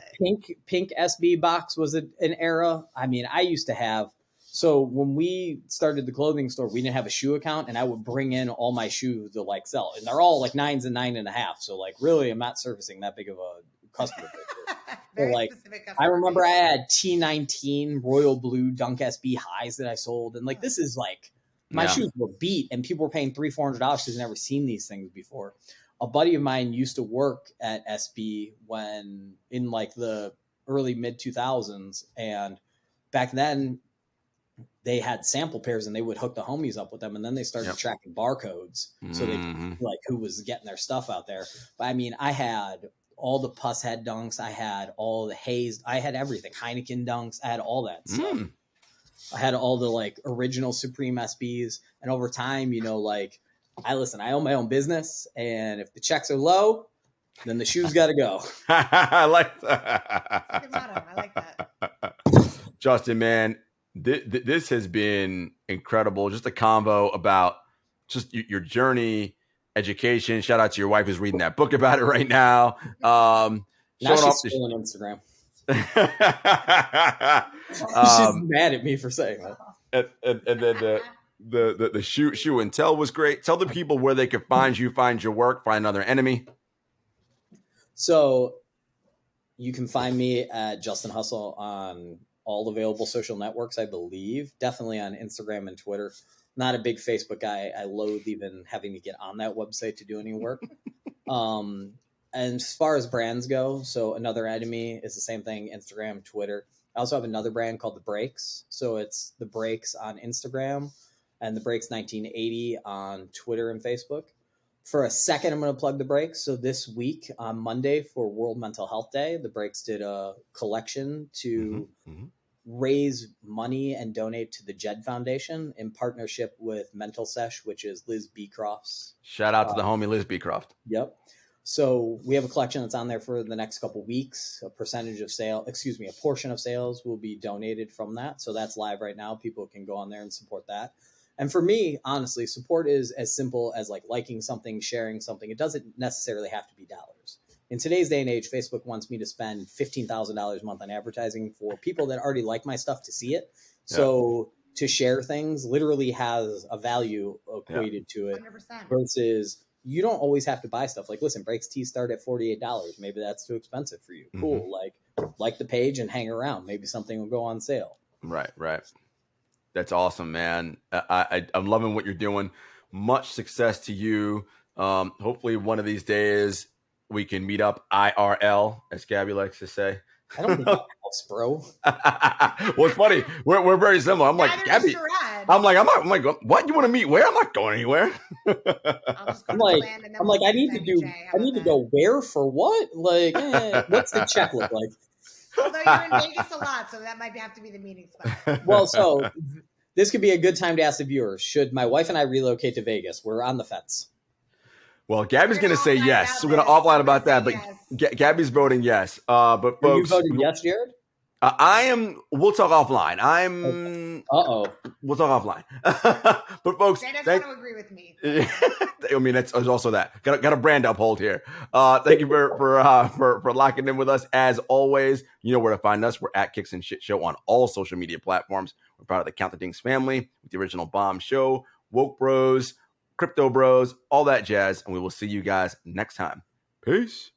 pink SB box was an era. I mean, I used to have. So when we started the clothing store, we didn't have a shoe account, and I would bring in all my shoes to like sell, and they're all like 9s and 9.5. So like, really, I'm not servicing that big of a customer base. Very like, specific. I remember I had T19 royal blue Dunk SB highs that I sold, and like this is like my shoes were beat, and people were paying $300-$400 because they've never seen these things before. A buddy of mine used to work at SB when in like the early mid 2000s, and back then they had sample pairs and they would hook the homies up with them, and then they started tracking barcodes so they could like who was getting their stuff out there. But I mean, I had all the Puss Head dunks, I had all the Haze, I had everything, Heineken dunks, I had all that stuff. I had all the like original Supreme SBs, and over time, like I own my own business, and if the checks are low, then the shoes got to go. I like that. Good motto. I like that. Justin, man, this has been incredible. Just a convo about just your journey, education. Shout out to your wife who's reading that book about it right now. Now she's still on Instagram. She's mad at me for saying that. And then the shoe and tell was great. Tell the people where they could find you, find your work, find another enemy. So you can find me at Justin Hustle on all available social networks, I believe. Definitely on Instagram and Twitter. Not a big Facebook guy. I loathe even having to get on that website to do any work. And as far as brands go, so another enemy is the same thing, Instagram, Twitter. I also have another brand called The Breaks. So it's The Breaks on Instagram and The Breaks 1980 on Twitter and Facebook. For a second, I'm going to plug The Breaks. So this week on Monday for World Mental Health Day, The Breaks did a collection to raise money and donate to the Jed Foundation in partnership with Mental Sesh, which is Liz Beecroft's. Shout out to the homie Liz Beecroft. Yep. So we have a collection that's on there for the next couple of weeks. A portion of sales will be donated from that. So that's live right now. People can go on there and support that. And for me, honestly, support is as simple as like liking something, sharing something. It doesn't necessarily have to be dollars. In today's day and age, Facebook wants me to spend $15,000 a month on advertising for people that already like my stuff to see it. So to share things literally has a value equated to it 100%. versus you don't always have to buy stuff. Like, listen, Breaks tees start at $48. Maybe that's too expensive for you. Cool. Like the page and hang around. Maybe something will go on sale. Right. That's awesome, man. I'm loving what you're doing. Much success to you. Hopefully one of these days we can meet up IRL, as Gabby likes to say. I don't think that helps, bro. Well, it's funny. We're very similar. I'm like, Gabby. I'm like, what? You want to meet where? I'm not going anywhere. I'm like, I need to go where for what? Like, what's the check look like? Although you're in Vegas a lot, so that might have to be the meeting spot. Well, so this could be a good time to ask the viewers, should my wife and I relocate to Vegas? We're on the fence. Well, Gabby's going to say yes. So we're going to offline about that, but yes. Gabby's voting yes. But folks, are you voting yes, Jarod? I am. We'll talk offline. We'll talk offline. But folks, they doesn't want to agree with me. I mean, that's also that. Got a brand uphold here. Thank you for locking in with us as always. You know where to find us. We're at Kicks and Shit Show on all social media platforms. We're part of the Count the Dings family with the original Bomb Show, Woke Bros, Crypto Bros, all that jazz. And we will see you guys next time. Peace.